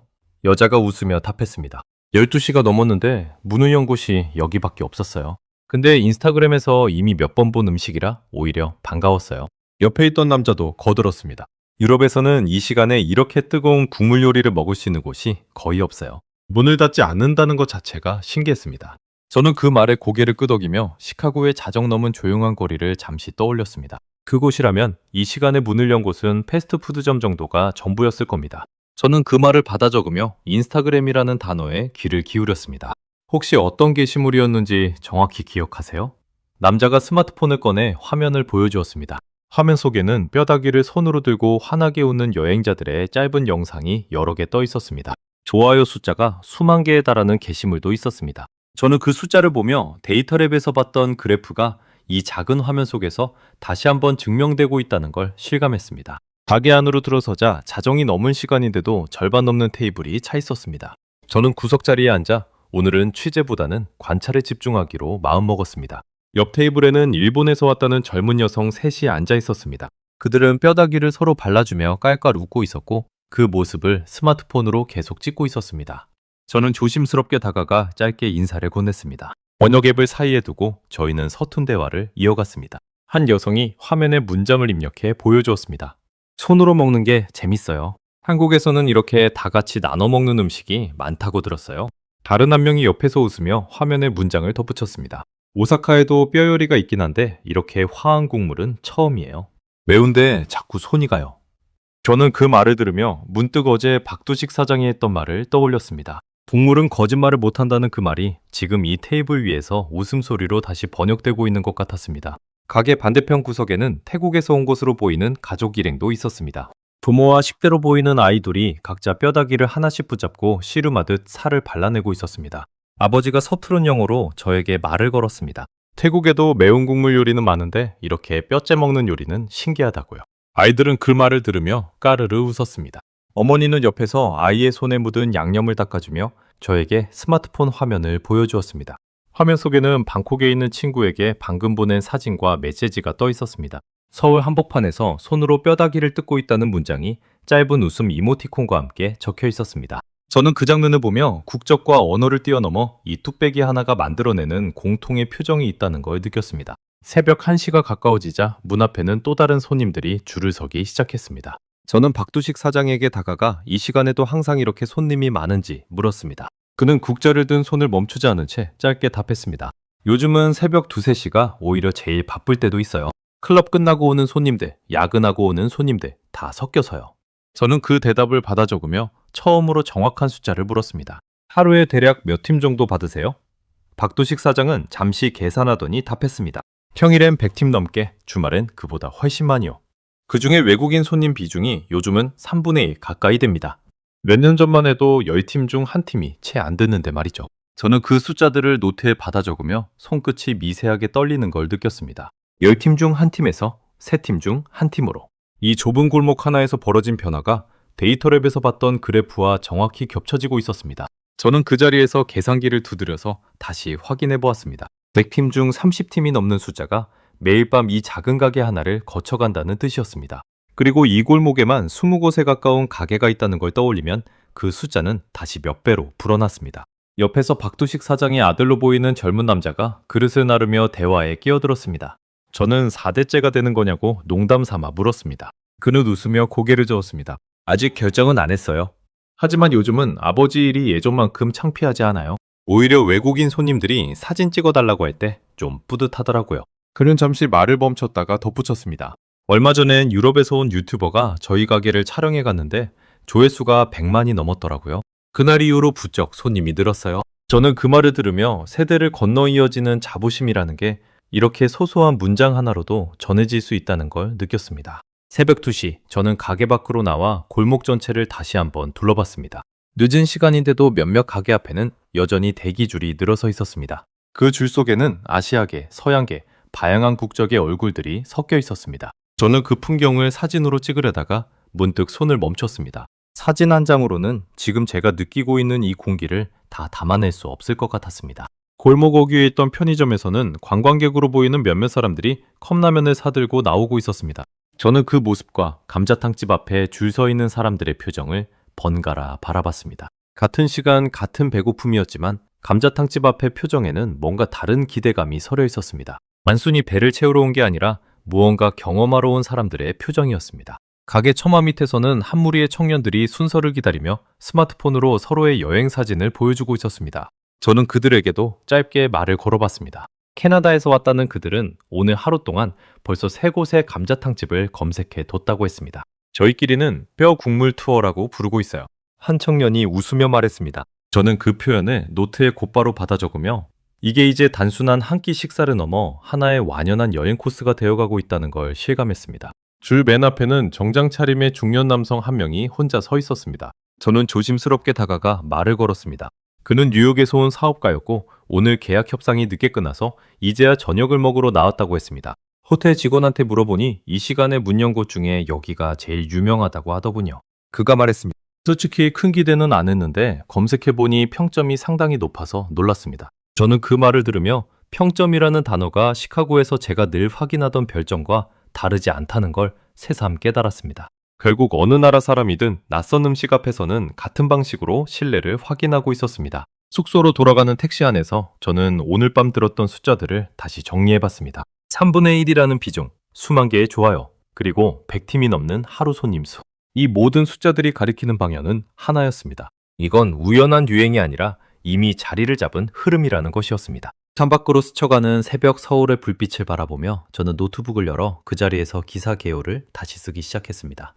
여자가 웃으며 답했습니다. 12시가 넘었는데 문을 연 곳이 여기밖에 없었어요. 근데 인스타그램에서 이미 몇 번 본 음식이라 오히려 반가웠어요. 옆에 있던 남자도 거들었습니다. 유럽에서는 이 시간에 이렇게 뜨거운 국물 요리를 먹을 수 있는 곳이 거의 없어요. 문을 닫지 않는다는 것 자체가 신기했습니다. 저는 그 말에 고개를 끄덕이며 시카고의 자정 넘은 조용한 거리를 잠시 떠올렸습니다. 그곳이라면 이 시간에 문을 연 곳은 패스트푸드점 정도가 전부였을 겁니다. 저는 그 말을 받아 적으며 인스타그램이라는 단어에 귀를 기울였습니다. 혹시 어떤 게시물이었는지 정확히 기억하세요? 남자가 스마트폰을 꺼내 화면을 보여주었습니다. 화면 속에는 뼈다귀를 손으로 들고 환하게 웃는 여행자들의 짧은 영상이 여러 개 떠 있었습니다. 좋아요 숫자가 수만 개에 달하는 게시물도 있었습니다. 저는 그 숫자를 보며 데이터랩에서 봤던 그래프가 이 작은 화면 속에서 다시 한번 증명되고 있다는 걸 실감했습니다. 가게 안으로 들어서자 자정이 넘은 시간인데도 절반 넘는 테이블이 차 있었습니다. 저는 구석자리에 앉아 오늘은 취재보다는 관찰에 집중하기로 마음먹었습니다. 옆 테이블에는 일본에서 왔다는 젊은 여성 셋이 앉아 있었습니다. 그들은 뼈다귀를 서로 발라주며 깔깔 웃고 있었고 그 모습을 스마트폰으로 계속 찍고 있었습니다. 저는 조심스럽게 다가가 짧게 인사를 건넸습니다. 번역 앱을 사이에 두고 저희는 서툰 대화를 이어갔습니다. 한 여성이 화면에 문장을 입력해 보여주었습니다. 손으로 먹는 게 재밌어요. 한국에서는 이렇게 다 같이 나눠 먹는 음식이 많다고 들었어요. 다른 한 명이 옆에서 웃으며 화면에 문장을 덧붙였습니다. 오사카에도 뼈 요리가 있긴 한데 이렇게 화한 국물은 처음이에요. 매운데 자꾸 손이 가요. 저는 그 말을 들으며 문득 어제 박두식 사장이 했던 말을 떠올렸습니다. 국물은 거짓말을 못한다는 그 말이 지금 이 테이블 위에서 웃음소리로 다시 번역되고 있는 것 같았습니다. 가게 반대편 구석에는 태국에서 온 것으로 보이는 가족 일행도 있었습니다. 부모와 10대로 보이는 아이들이 각자 뼈다귀를 하나씩 붙잡고 씨름하듯 살을 발라내고 있었습니다. 아버지가 서투른 영어로 저에게 말을 걸었습니다. 태국에도 매운 국물 요리는 많은데 이렇게 뼈째 먹는 요리는 신기하다고요. 아이들은 그 말을 들으며 까르르 웃었습니다. 어머니는 옆에서 아이의 손에 묻은 양념을 닦아주며 저에게 스마트폰 화면을 보여주었습니다. 화면 속에는 방콕에 있는 친구에게 방금 보낸 사진과 메시지가 떠 있었습니다. 서울 한복판에서 손으로 뼈다귀를 뜯고 있다는 문장이 짧은 웃음 이모티콘과 함께 적혀 있었습니다. 저는 그 장면을 보며 국적과 언어를 뛰어넘어 이 뚝배기 하나가 만들어내는 공통의 표정이 있다는 걸 느꼈습니다. 새벽 1시가 가까워지자 문 앞에는 또 다른 손님들이 줄을 서기 시작했습니다. 저는 박두식 사장에게 다가가 이 시간에도 항상 이렇게 손님이 많은지 물었습니다. 그는 국자를 든 손을 멈추지 않은 채 짧게 답했습니다. 요즘은 새벽 2, 3시가 오히려 제일 바쁠 때도 있어요. 클럽 끝나고 오는 손님들, 야근하고 오는 손님들 다 섞여서요. 저는 그 대답을 받아 적으며 처음으로 정확한 숫자를 물었습니다. 하루에 대략 몇 팀 정도 받으세요? 박두식 사장은 잠시 계산하더니 답했습니다. 평일엔 100팀 넘게, 주말엔 그보다 훨씬 많이요. 그중에 외국인 손님 비중이 요즘은 3분의 1 가까이 됩니다. 몇 년 전만 해도 10팀 중 한 팀이 채 안 듣는데 말이죠. 저는 그 숫자들을 노트에 받아 적으며 손끝이 미세하게 떨리는 걸 느꼈습니다. 10팀 중 한 팀에서 3팀 중 한 팀으로. 이 좁은 골목 하나에서 벌어진 변화가 데이터랩에서 봤던 그래프와 정확히 겹쳐지고 있었습니다. 저는 그 자리에서 계산기를 두드려서 다시 확인해 보았습니다. 100팀 중 30팀이 넘는 숫자가 매일 밤 이 작은 가게 하나를 거쳐간다는 뜻이었습니다. 그리고 이 골목에만 20곳에 가까운 가게가 있다는 걸 떠올리면 그 숫자는 다시 몇 배로 불어났습니다. 옆에서 박두식 사장의 아들로 보이는 젊은 남자가 그릇을 나르며 대화에 끼어들었습니다. 저는 4대째가 되는 거냐고 농담 삼아 물었습니다. 그는 웃으며 고개를 저었습니다. 아직 결정은 안 했어요. 하지만 요즘은 아버지 일이 예전만큼 창피하지 않아요. 오히려 외국인 손님들이 사진 찍어달라고 할 때 좀 뿌듯하더라고요. 그는 잠시 말을 멈췄다가 덧붙였습니다. 얼마 전엔 유럽에서 온 유튜버가 저희 가게를 촬영해 갔는데 조회수가 100만이 넘었더라고요. 그날 이후로 부쩍 손님이 늘었어요. 저는 그 말을 들으며 세대를 건너 이어지는 자부심이라는 게 이렇게 소소한 문장 하나로도 전해질 수 있다는 걸 느꼈습니다. 새벽 2시, 저는 가게 밖으로 나와 골목 전체를 다시 한번 둘러봤습니다. 늦은 시간인데도 몇몇 가게 앞에는 여전히 대기줄이 늘어서 있었습니다. 그 줄 속에는 아시아계, 서양계, 다양한 국적의 얼굴들이 섞여 있었습니다. 저는 그 풍경을 사진으로 찍으려다가 문득 손을 멈췄습니다. 사진 한 장으로는 지금 제가 느끼고 있는 이 공기를 다 담아낼 수 없을 것 같았습니다. 골목 어귀에 있던 편의점에서는 관광객으로 보이는 몇몇 사람들이 컵라면을 사들고 나오고 있었습니다. 저는 그 모습과 감자탕집 앞에 줄 서 있는 사람들의 표정을 번갈아 바라봤습니다. 같은 시간 같은 배고픔이었지만 감자탕집 앞의 표정에는 뭔가 다른 기대감이 서려 있었습니다. 단순히 배를 채우러 온 게 아니라 무언가 경험하러 온 사람들의 표정이었습니다. 가게 처마 밑에서는 한 무리의 청년들이 순서를 기다리며 스마트폰으로 서로의 여행 사진을 보여주고 있었습니다. 저는 그들에게도 짧게 말을 걸어봤습니다. 캐나다에서 왔다는 그들은 오늘 하루 동안 벌써 3곳의 감자탕집을 검색해 뒀다고 했습니다. 저희끼리는 뼈 국물 투어라고 부르고 있어요. 한 청년이 웃으며 말했습니다. 저는 그 표현을 노트에 곧바로 받아 적으며 이게 이제 단순한 한 끼 식사를 넘어 하나의 완연한 여행 코스가 되어가고 있다는 걸 실감했습니다. 줄 맨 앞에는 정장 차림의 중년 남성 한 명이 혼자 서 있었습니다. 저는 조심스럽게 다가가 말을 걸었습니다. 그는 뉴욕에서 온 사업가였고 오늘 계약 협상이 늦게 끝나서 이제야 저녁을 먹으러 나왔다고 했습니다. 호텔 직원한테 물어보니 이 시간에 문 연 곳 중에 여기가 제일 유명하다고 하더군요. 그가 말했습니다. 솔직히 큰 기대는 안 했는데 검색해보니 평점이 상당히 높아서 놀랐습니다. 저는 그 말을 들으며 평점이라는 단어가 시카고에서 제가 늘 확인하던 별점과 다르지 않다는 걸 새삼 깨달았습니다. 결국 어느 나라 사람이든 낯선 음식 앞에서는 같은 방식으로 신뢰를 확인하고 있었습니다. 숙소로 돌아가는 택시 안에서 저는 오늘 밤 들었던 숫자들을 다시 정리해봤습니다. 3분의 1이라는 비중, 수만 개의 좋아요, 그리고 100팀이 넘는 하루 손님 수. 이 모든 숫자들이 가리키는 방향은 하나였습니다. 이건 우연한 유행이 아니라 이미 자리를 잡은 흐름이라는 것이었습니다. 창밖으로 스쳐가는 새벽 서울의 불빛을 바라보며 저는 노트북을 열어 그 자리에서 기사 개요를 다시 쓰기 시작했습니다.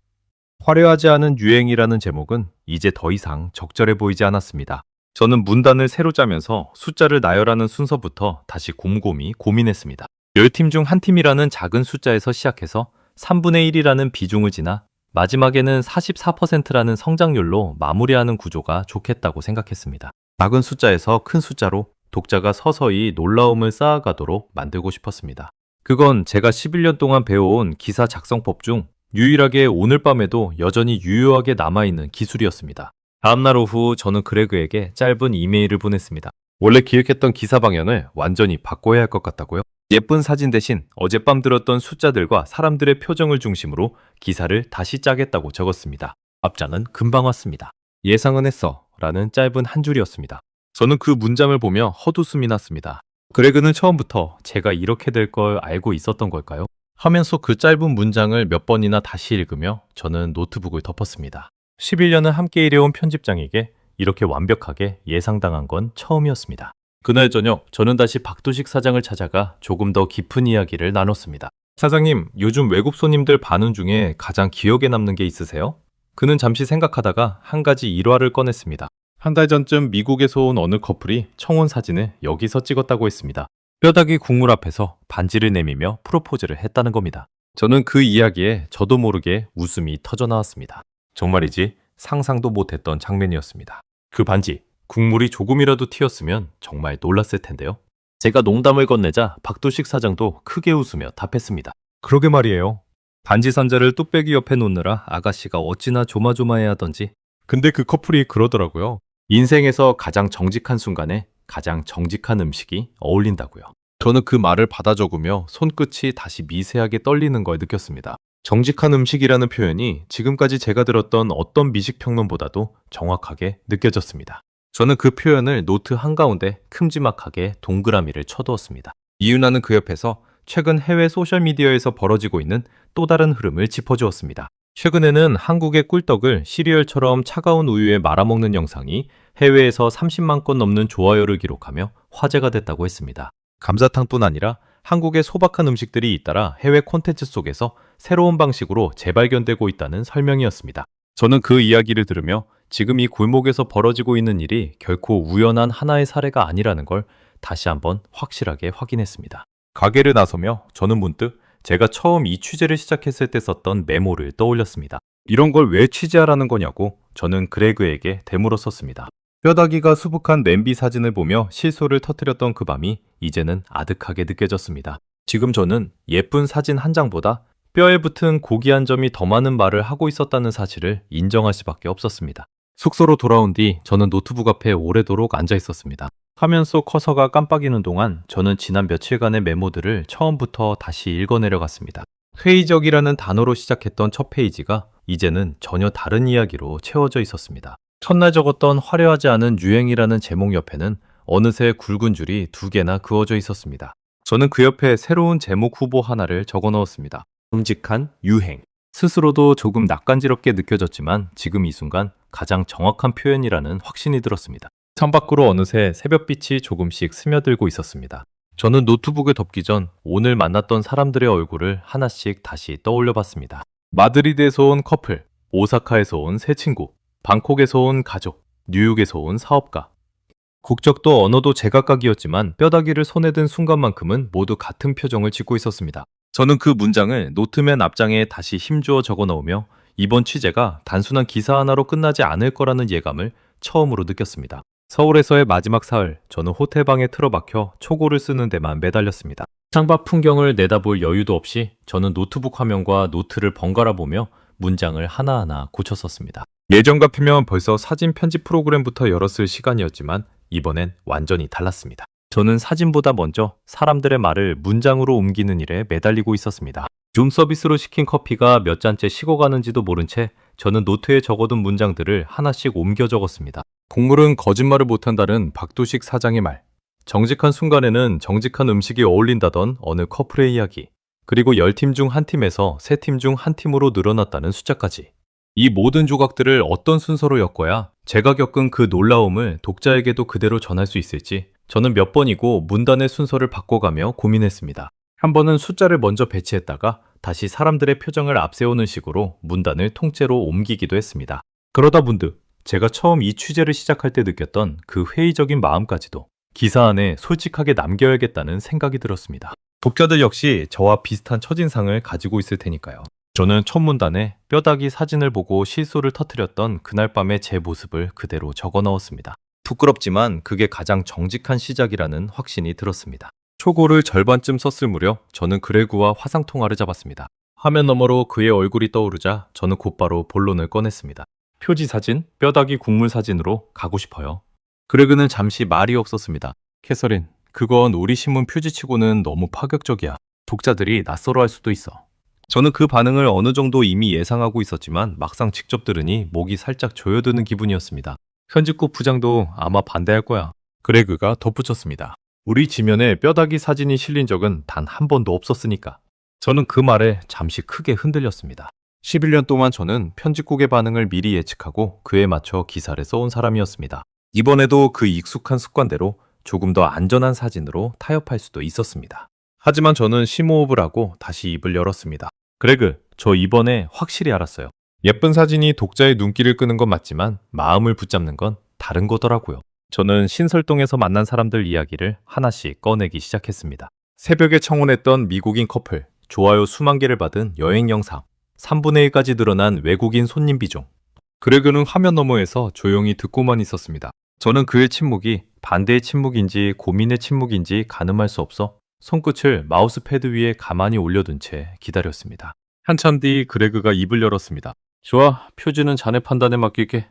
화려하지 않은 유행이라는 제목은 이제 더 이상 적절해 보이지 않았습니다. 저는 문단을 새로 짜면서 숫자를 나열하는 순서부터 다시 곰곰이 고민했습니다. 10팀 중 한 팀이라는 작은 숫자에서 시작해서 3분의 1이라는 비중을 지나 마지막에는 44%라는 성장률로 마무리하는 구조가 좋겠다고 생각했습니다. 작은 숫자에서 큰 숫자로 독자가 서서히 놀라움을 쌓아가도록 만들고 싶었습니다. 그건 제가 11년 동안 배워온 기사 작성법 중 유일하게 오늘 밤에도 여전히 유효하게 남아있는 기술이었습니다. 다음날 오후 저는 그레그에게 짧은 이메일을 보냈습니다. 원래 기획했던 기사 방향을 완전히 바꿔야 할 것 같다고요? 예쁜 사진 대신 어젯밤 들었던 숫자들과 사람들의 표정을 중심으로 기사를 다시 짜겠다고 적었습니다. 답장은 금방 왔습니다. 예상은 했어 라는 짧은 한 줄이었습니다. 저는 그 문장을 보며 헛웃음이 났습니다. 그레그는 처음부터 제가 이렇게 될 걸 알고 있었던 걸까요? 하면서 그 짧은 문장을 몇 번이나 다시 읽으며 저는 노트북을 덮었습니다. 11년을 함께 일해온 편집장에게 이렇게 완벽하게 예상당한 건 처음이었습니다. 그날 저녁 저는 다시 박두식 사장을 찾아가 조금 더 깊은 이야기를 나눴습니다. 사장님, 요즘 외국 손님들 반응 중에 가장 기억에 남는 게 있으세요? 그는 잠시 생각하다가 한 가지 일화를 꺼냈습니다. 한 달 전쯤 미국에서 온 어느 커플이 청혼 사진을 여기서 찍었다고 했습니다. 뼈다귀 국물 앞에서 반지를 내밀며 프로포즈를 했다는 겁니다. 저는 그 이야기에 저도 모르게 웃음이 터져 나왔습니다. 정말이지 상상도 못했던 장면이었습니다. 그 반지, 국물이 조금이라도 튀었으면 정말 놀랐을 텐데요. 제가 농담을 건네자 박두식 사장도 크게 웃으며 답했습니다. 그러게 말이에요. 반지 산자를 뚝배기 옆에 놓느라 아가씨가 어찌나 조마조마해하던지. 근데 그 커플이 그러더라고요. 인생에서 가장 정직한 순간에 가장 정직한 음식이 어울린다고요. 저는 그 말을 받아 적으며 손끝이 다시 미세하게 떨리는 걸 느꼈습니다. 정직한 음식이라는 표현이 지금까지 제가 들었던 어떤 미식평론보다도 정확하게 느껴졌습니다. 저는 그 표현을 노트 한가운데 큼지막하게 동그라미를 쳐두었습니다. 이윤아는 그 옆에서 최근 해외 소셜미디어에서 벌어지고 있는 또 다른 흐름을 짚어주었습니다. 최근에는 한국의 꿀떡을 시리얼처럼 차가운 우유에 말아먹는 영상이 해외에서 30만 건 넘는 좋아요를 기록하며 화제가 됐다고 했습니다. 감자탕뿐 아니라 한국의 소박한 음식들이 잇따라 해외 콘텐츠 속에서 새로운 방식으로 재발견되고 있다는 설명이었습니다. 저는 그 이야기를 들으며 지금 이 골목에서 벌어지고 있는 일이 결코 우연한 하나의 사례가 아니라는 걸 다시 한번 확실하게 확인했습니다. 가게를 나서며 저는 문득 제가 처음 이 취재를 시작했을 때 썼던 메모를 떠올렸습니다. 이런 걸 왜 취재하라는 거냐고 저는 그레그에게 되물었었습니다. 뼈다귀가 수북한 냄비 사진을 보며 실소를 터뜨렸던 그 밤이 이제는 아득하게 느껴졌습니다. 지금 저는 예쁜 사진 한 장보다 뼈에 붙은 고귀한 점이 더 많은 말을 하고 있었다는 사실을 인정할 수밖에 없었습니다. 숙소로 돌아온 뒤 저는 노트북 앞에 오래도록 앉아 있었습니다. 화면 속 커서가 깜빡이는 동안 저는 지난 며칠간의 메모들을 처음부터 다시 읽어내려갔습니다. 회의적이라는 단어로 시작했던 첫 페이지가 이제는 전혀 다른 이야기로 채워져 있었습니다. 첫날 적었던 화려하지 않은 유행이라는 제목 옆에는 어느새 굵은 줄이 2개나 그어져 있었습니다. 저는 그 옆에 새로운 제목 후보 하나를 적어 넣었습니다. 끔찍한 유행. 스스로도 조금 낯간지럽게 느껴졌지만 지금 이 순간 가장 정확한 표현이라는 확신이 들었습니다. 창밖으로 어느새 새벽빛이 조금씩 스며들고 있었습니다. 저는 노트북을 덮기 전 오늘 만났던 사람들의 얼굴을 하나씩 다시 떠올려 봤습니다. 마드리드에서 온 커플, 오사카에서 온 새 친구, 방콕에서 온 가족, 뉴욕에서 온 사업가. 국적도 언어도 제각각이었지만 뼈다귀를 손에 든 순간만큼은 모두 같은 표정을 짓고 있었습니다. 저는 그 문장을 노트맨 앞장에 다시 힘주어 적어 넣으며 이번 취재가 단순한 기사 하나로 끝나지 않을 거라는 예감을 처음으로 느꼈습니다. 서울에서의 마지막 사흘, 저는 호텔방에 틀어박혀 초고를 쓰는 데만 매달렸습니다. 창밖 풍경을 내다볼 여유도 없이 저는 노트북 화면과 노트를 번갈아 보며 문장을 하나하나 고쳤었습니다. 예전 같으면 벌써 사진 편집 프로그램부터 열었을 시간이었지만 이번엔 완전히 달랐습니다. 저는 사진보다 먼저 사람들의 말을 문장으로 옮기는 일에 매달리고 있었습니다. 줌 서비스로 시킨 커피가 몇 잔째 식어가는지도 모른 채 저는 노트에 적어둔 문장들을 하나씩 옮겨 적었습니다. 곡물은 거짓말을 못한다는 박두식 사장의 말, 정직한 순간에는 정직한 음식이 어울린다던 어느 커플의 이야기, 그리고 10팀 중 한 팀에서 3팀 중 한 팀으로 늘어났다는 숫자까지. 이 모든 조각들을 어떤 순서로 엮어야 제가 겪은 그 놀라움을 독자에게도 그대로 전할 수 있을지 저는 몇 번이고 문단의 순서를 바꿔가며 고민했습니다. 한 번은 숫자를 먼저 배치했다가 다시 사람들의 표정을 앞세우는 식으로 문단을 통째로 옮기기도 했습니다. 그러다 문득 제가 처음 이 취재를 시작할 때 느꼈던 그 회의적인 마음까지도 기사 안에 솔직하게 남겨야겠다는 생각이 들었습니다. 독자들 역시 저와 비슷한 첫인상을 가지고 있을 테니까요. 저는 첫 문단에 뼈다귀 사진을 보고 실소를 터뜨렸던 그날 밤의 제 모습을 그대로 적어 넣었습니다. 부끄럽지만 그게 가장 정직한 시작이라는 확신이 들었습니다. 초고를 절반쯤 썼을 무렵 저는 그레그와 화상통화를 잡았습니다. 화면 너머로 그의 얼굴이 떠오르자 저는 곧바로 본론을 꺼냈습니다. 표지 사진, 뼈다귀 국물 사진으로 가고 싶어요. 그레그는 잠시 말이 없었습니다. 캐서린, 그건 우리 신문 표지치고는 너무 파격적이야. 독자들이 낯설어할 수도 있어. 저는 그 반응을 어느 정도 이미 예상하고 있었지만 막상 직접 들으니 목이 살짝 조여드는 기분이었습니다. 편집국 부장도 아마 반대할 거야. 그레그가 덧붙였습니다. 우리 지면에 뼈다귀 사진이 실린 적은 단 한 번도 없었으니까. 저는 그 말에 잠시 크게 흔들렸습니다. 11년 동안 저는 편집국의 반응을 미리 예측하고 그에 맞춰 기사를 써온 사람이었습니다. 이번에도 그 익숙한 습관대로 조금 더 안전한 사진으로 타협할 수도 있었습니다. 하지만 저는 심호흡을 하고 다시 입을 열었습니다. 그레그, 저 이번에 확실히 알았어요. 예쁜 사진이 독자의 눈길을 끄는 건 맞지만 마음을 붙잡는 건 다른 거더라고요. 저는 신설동에서 만난 사람들 이야기를 하나씩 꺼내기 시작했습니다. 새벽에 청혼했던 미국인 커플, 좋아요 수만 개를 받은 여행 영상, 3분의 1까지 늘어난 외국인 손님 비중. 그레그는 화면 너머에서 조용히 듣고만 있었습니다. 저는 그의 침묵이 반대의 침묵인지 고민의 침묵인지 가늠할 수 없어 손끝을 마우스패드 위에 가만히 올려둔 채 기다렸습니다. 한참 뒤 그레그가 입을 열었습니다. 좋아, 표지는 자네 판단에 맡길게.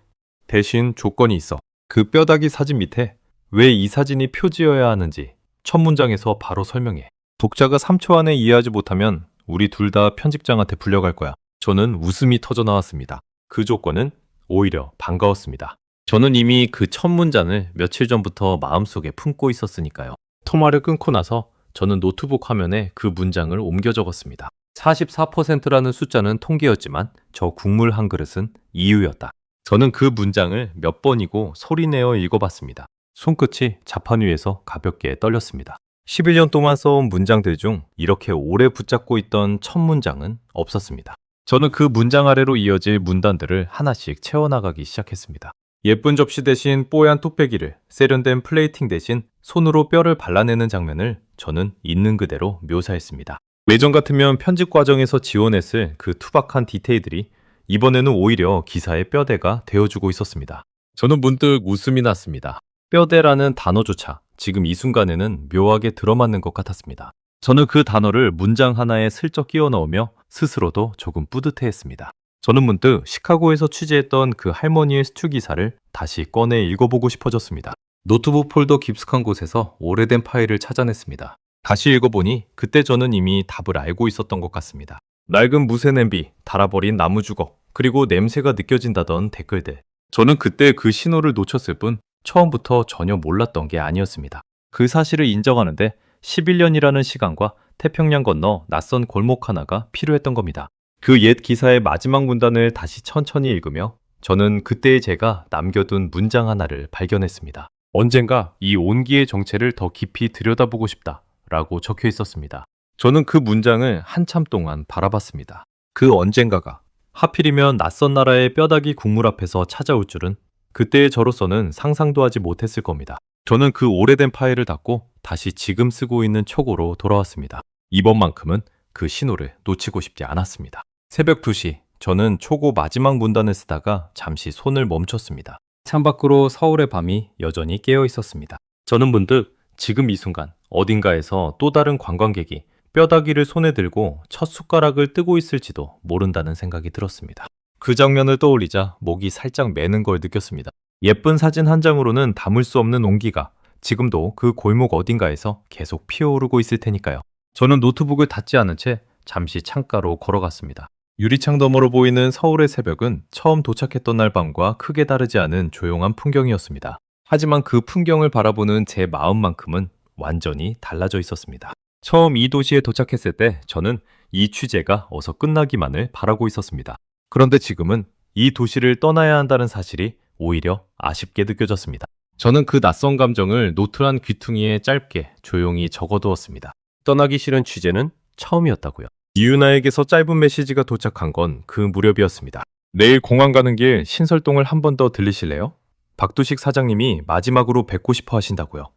대신 조건이 있어. 그 뼈다귀 사진 밑에 왜 이 사진이 표지여야 하는지 첫 문장에서 바로 설명해. 독자가 3초 안에 이해하지 못하면 우리 둘 다 편집장한테 불려갈 거야. 저는 웃음이 터져 나왔습니다. 그 조건은 오히려 반가웠습니다. 저는 이미 그 첫 문장을 며칠 전부터 마음속에 품고 있었으니까요. 통화를 끊고 나서 저는 노트북 화면에 그 문장을 옮겨 적었습니다. 44%라는 숫자는 통계였지만 저 국물 한 그릇은 이유였다. 저는 그 문장을 몇 번이고 소리내어 읽어봤습니다. 손끝이 자판 위에서 가볍게 떨렸습니다. 11년 동안 써온 문장들 중 이렇게 오래 붙잡고 있던 첫 문장은 없었습니다. 저는 그 문장 아래로 이어질 문단들을 하나씩 채워나가기 시작했습니다. 예쁜 접시 대신 뽀얀 뚝배기를, 세련된 플레이팅 대신 손으로 뼈를 발라내는 장면을 저는 있는 그대로 묘사했습니다. 예전 같으면 편집 과정에서 지원했을 그 투박한 디테일들이 이번에는 오히려 기사의 뼈대가 되어주고 있었습니다. 저는 문득 웃음이 났습니다. 뼈대라는 단어조차 지금 이 순간에는 묘하게 들어맞는 것 같았습니다. 저는 그 단어를 문장 하나에 슬쩍 끼워 넣으며 스스로도 조금 뿌듯해했습니다. 저는 문득 시카고에서 취재했던 그 할머니의 스튜 기사를 다시 꺼내 읽어보고 싶어졌습니다. 노트북 폴더 깊숙한 곳에서 오래된 파일을 찾아냈습니다. 다시 읽어보니 그때 저는 이미 답을 알고 있었던 것 같습니다. 낡은 무쇠 냄비, 닳아버린 나무 주걱, 그리고 냄새가 느껴진다던 댓글들. 저는 그때 그 신호를 놓쳤을 뿐 처음부터 전혀 몰랐던 게 아니었습니다. 그 사실을 인정하는데 11년이라는 시간과 태평양 건너 낯선 골목 하나가 필요했던 겁니다. 그 옛 기사의 마지막 문단을 다시 천천히 읽으며 저는 그때의 제가 남겨둔 문장 하나를 발견했습니다. 언젠가 이 온기의 정체를 더 깊이 들여다보고 싶다 라고 적혀 있었습니다. 저는 그 문장을 한참 동안 바라봤습니다. 그 언젠가가 하필이면 낯선 나라의 뼈다귀 국물 앞에서 찾아올 줄은 그때의 저로서는 상상도 하지 못했을 겁니다. 저는 그 오래된 파일을 닫고 다시 지금 쓰고 있는 초고로 돌아왔습니다. 이번만큼은 그 신호를 놓치고 싶지 않았습니다. 새벽 2시, 저는 초고 마지막 문단을 쓰다가 잠시 손을 멈췄습니다. 창밖으로 서울의 밤이 여전히 깨어 있었습니다. 저는 문득 지금 이 순간 어딘가에서 또 다른 관광객이 뼈다귀를 손에 들고 첫 숟가락을 뜨고 있을지도 모른다는 생각이 들었습니다. 그 장면을 떠올리자 목이 살짝 매는 걸 느꼈습니다. 예쁜 사진 한 장으로는 담을 수 없는 온기가 지금도 그 골목 어딘가에서 계속 피어오르고 있을 테니까요. 저는 노트북을 닫지 않은 채 잠시 창가로 걸어갔습니다. 유리창 너머로 보이는 서울의 새벽은 처음 도착했던 날 밤과 크게 다르지 않은 조용한 풍경이었습니다. 하지만 그 풍경을 바라보는 제 마음만큼은 완전히 달라져 있었습니다. 처음 이 도시에 도착했을 때 저는 이 취재가 어서 끝나기만을 바라고 있었습니다. 그런데 지금은 이 도시를 떠나야 한다는 사실이 오히려 아쉽게 느껴졌습니다. 저는 그 낯선 감정을 노트란 귀퉁이에 짧게 조용히 적어두었습니다. 떠나기 싫은 취재는 처음이었다고요. 이유나에게서 짧은 메시지가 도착한 건 그 무렵이었습니다. 내일 공항 가는 길 신설동을 한 번 더 들리실래요? 박두식 사장님이 마지막으로 뵙고 싶어 하신다고요.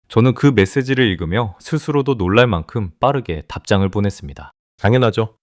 저는 그 메시지를 읽으며 스스로도 놀랄 만큼 빠르게 답장을 보냈습니다. 당연하죠.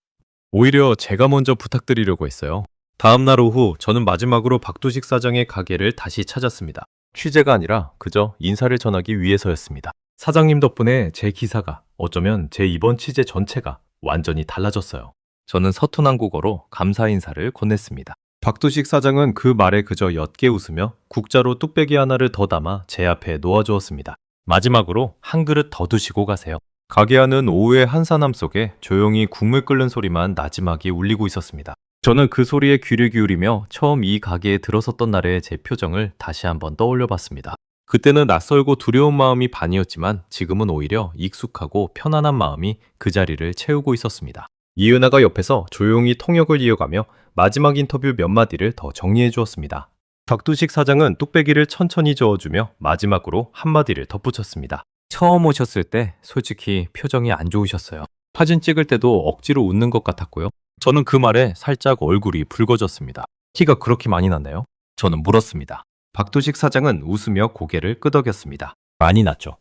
오히려 제가 먼저 부탁드리려고 했어요. 다음 날 오후 저는 마지막으로 박두식 사장의 가게를 다시 찾았습니다. 취재가 아니라 그저 인사를 전하기 위해서였습니다. 사장님 덕분에 제 기사가 어쩌면 제 이번 취재 전체가 완전히 달라졌어요. 저는 서툰 한국어로 감사 인사를 건넸습니다. 박두식 사장은 그 말에 그저 옅게 웃으며 국자로 뚝배기 하나를 더 담아 제 앞에 놓아주었습니다. 마지막으로 한 그릇 더 드시고 가세요. 가게 안은 오후의 한산함 속에 조용히 국물 끓는 소리만 나지막이 울리고 있었습니다. 저는 그 소리에 귀를 기울이며 처음 이 가게에 들어섰던 날의 제 표정을 다시 한번 떠올려 봤습니다. 그때는 낯설고 두려운 마음이 반이었지만 지금은 오히려 익숙하고 편안한 마음이 그 자리를 채우고 있었습니다. 이은하가 옆에서 조용히 통역을 이어가며 마지막 인터뷰 몇 마디를 더 정리해 주었습니다. 박두식 사장은 뚝배기를 천천히 저어주며 마지막으로 한마디를 덧붙였습니다. 처음 오셨을 때 솔직히 표정이 안 좋으셨어요. 사진 찍을 때도 억지로 웃는 것 같았고요. 저는 그 말에 살짝 얼굴이 붉어졌습니다. 티가 그렇게 많이 났나요? 저는 물었습니다. 박두식 사장은 웃으며 고개를 끄덕였습니다. 많이 났죠.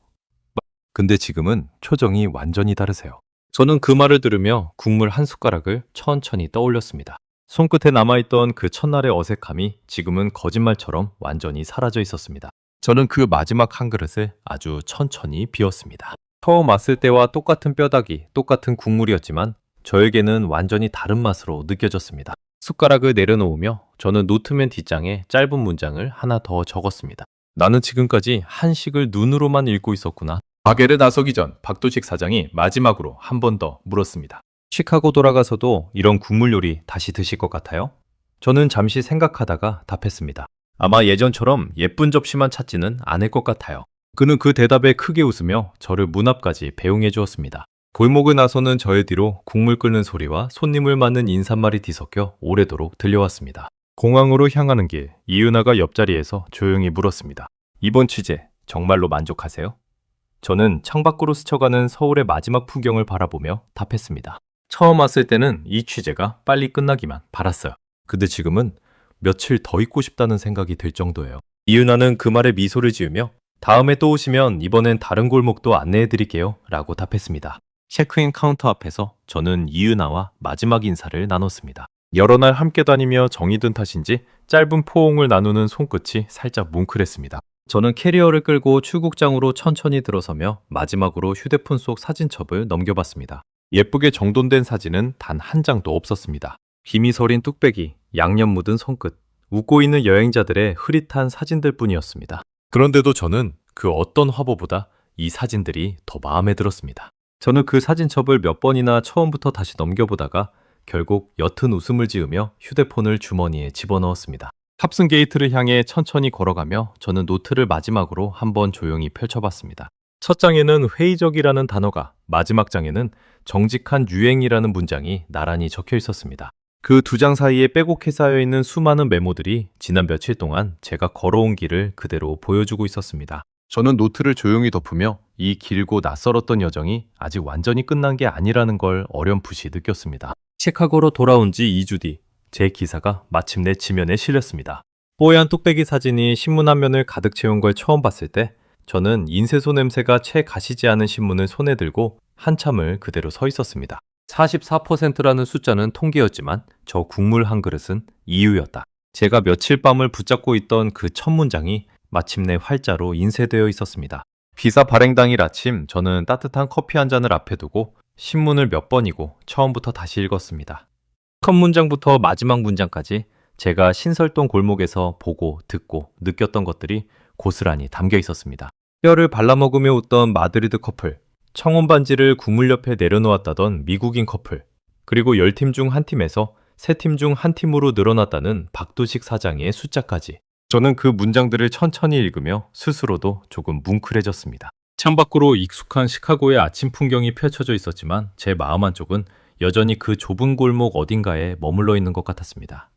근데 지금은 표정이 완전히 다르세요. 저는 그 말을 들으며 국물 한 숟가락을 천천히 떠올렸습니다. 손끝에 남아있던 그 첫날의 어색함이 지금은 거짓말처럼 완전히 사라져 있었습니다. 저는 그 마지막 한 그릇을 아주 천천히 비웠습니다. 처음 왔을 때와 똑같은 뼈다귀, 똑같은 국물이었지만 저에게는 완전히 다른 맛으로 느껴졌습니다. 숟가락을 내려놓으며 저는 노트맨 뒷장에 짧은 문장을 하나 더 적었습니다. 나는 지금까지 한식을 눈으로만 읽고 있었구나. 가게를 나서기 전 박두식 사장이 마지막으로 한 번 더 물었습니다. 시카고 돌아가서도 이런 국물 요리 다시 드실 것 같아요? 저는 잠시 생각하다가 답했습니다. 아마 예전처럼 예쁜 접시만 찾지는 않을 것 같아요. 그는 그 대답에 크게 웃으며 저를 문 앞까지 배웅해 주었습니다. 골목을 나서는 저의 뒤로 국물 끓는 소리와 손님을 맞는 인사말이 뒤섞여 오래도록 들려왔습니다. 공항으로 향하는 길, 이은하가 옆자리에서 조용히 물었습니다. 이번 취재 정말로 만족하세요? 저는 창밖으로 스쳐가는 서울의 마지막 풍경을 바라보며 답했습니다. 처음 왔을 때는 이 취재가 빨리 끝나기만 바랐어요. 근데 지금은 며칠 더 있고 싶다는 생각이 들 정도예요. 이은하는 그 말에 미소를 지으며 다음에 또 오시면 이번엔 다른 골목도 안내해드릴게요 라고 답했습니다. 체크인 카운터 앞에서 저는 이은하와 마지막 인사를 나눴습니다. 여러 날 함께 다니며 정이 든 탓인지 짧은 포옹을 나누는 손끝이 살짝 뭉클했습니다. 저는 캐리어를 끌고 출국장으로 천천히 들어서며 마지막으로 휴대폰 속 사진첩을 넘겨봤습니다. 예쁘게 정돈된 사진은 단 한 장도 없었습니다. 김이 서린 뚝배기, 양념 묻은 손끝, 웃고 있는 여행자들의 흐릿한 사진들 뿐이었습니다. 그런데도 저는 그 어떤 화보보다 이 사진들이 더 마음에 들었습니다. 저는 그 사진첩을 몇 번이나 처음부터 다시 넘겨보다가 결국 옅은 웃음을 지으며 휴대폰을 주머니에 집어넣었습니다. 탑승 게이트를 향해 천천히 걸어가며 저는 노트를 마지막으로 한번 조용히 펼쳐봤습니다. 첫 장에는 회의적이라는 단어가, 마지막 장에는 정직한 유행이라는 문장이 나란히 적혀 있었습니다. 그 두 장 사이에 빼곡히 쌓여있는 수많은 메모들이 지난 며칠 동안 제가 걸어온 길을 그대로 보여주고 있었습니다. 저는 노트를 조용히 덮으며 이 길고 낯설었던 여정이 아직 완전히 끝난 게 아니라는 걸 어렴풋이 느꼈습니다. 시카고로 돌아온 지 2주 뒤, 제 기사가 마침내 지면에 실렸습니다. 뽀얀 뚝배기 사진이 신문 한 면을 가득 채운 걸 처음 봤을 때 저는 인쇄소 냄새가 채 가시지 않은 신문을 손에 들고 한참을 그대로 서 있었습니다. 44%라는 숫자는 통계였지만 저 국물 한 그릇은 이유였다. 제가 며칠 밤을 붙잡고 있던 그 첫 문장이 마침내 활자로 인쇄되어 있었습니다. 비사 발행 당일 아침 저는 따뜻한 커피 한 잔을 앞에 두고 신문을 몇 번이고 처음부터 다시 읽었습니다. 첫 문장부터 마지막 문장까지 제가 신설동 골목에서 보고 듣고 느꼈던 것들이 고스란히 담겨 있었습니다. 뼈를 발라먹으며 웃던 마드리드 커플, 청혼 반지를 국물 옆에 내려놓았다던 미국인 커플, 그리고 10팀 중 한 팀에서 3팀 중 한 팀으로 늘어났다는 박두식 사장의 숫자까지. 저는 그 문장들을 천천히 읽으며 스스로도 조금 뭉클해졌습니다. 창밖으로 익숙한 시카고의 아침 풍경이 펼쳐져 있었지만 제 마음 한쪽은 여전히 그 좁은 골목 어딘가에 머물러 있는 것 같았습니다.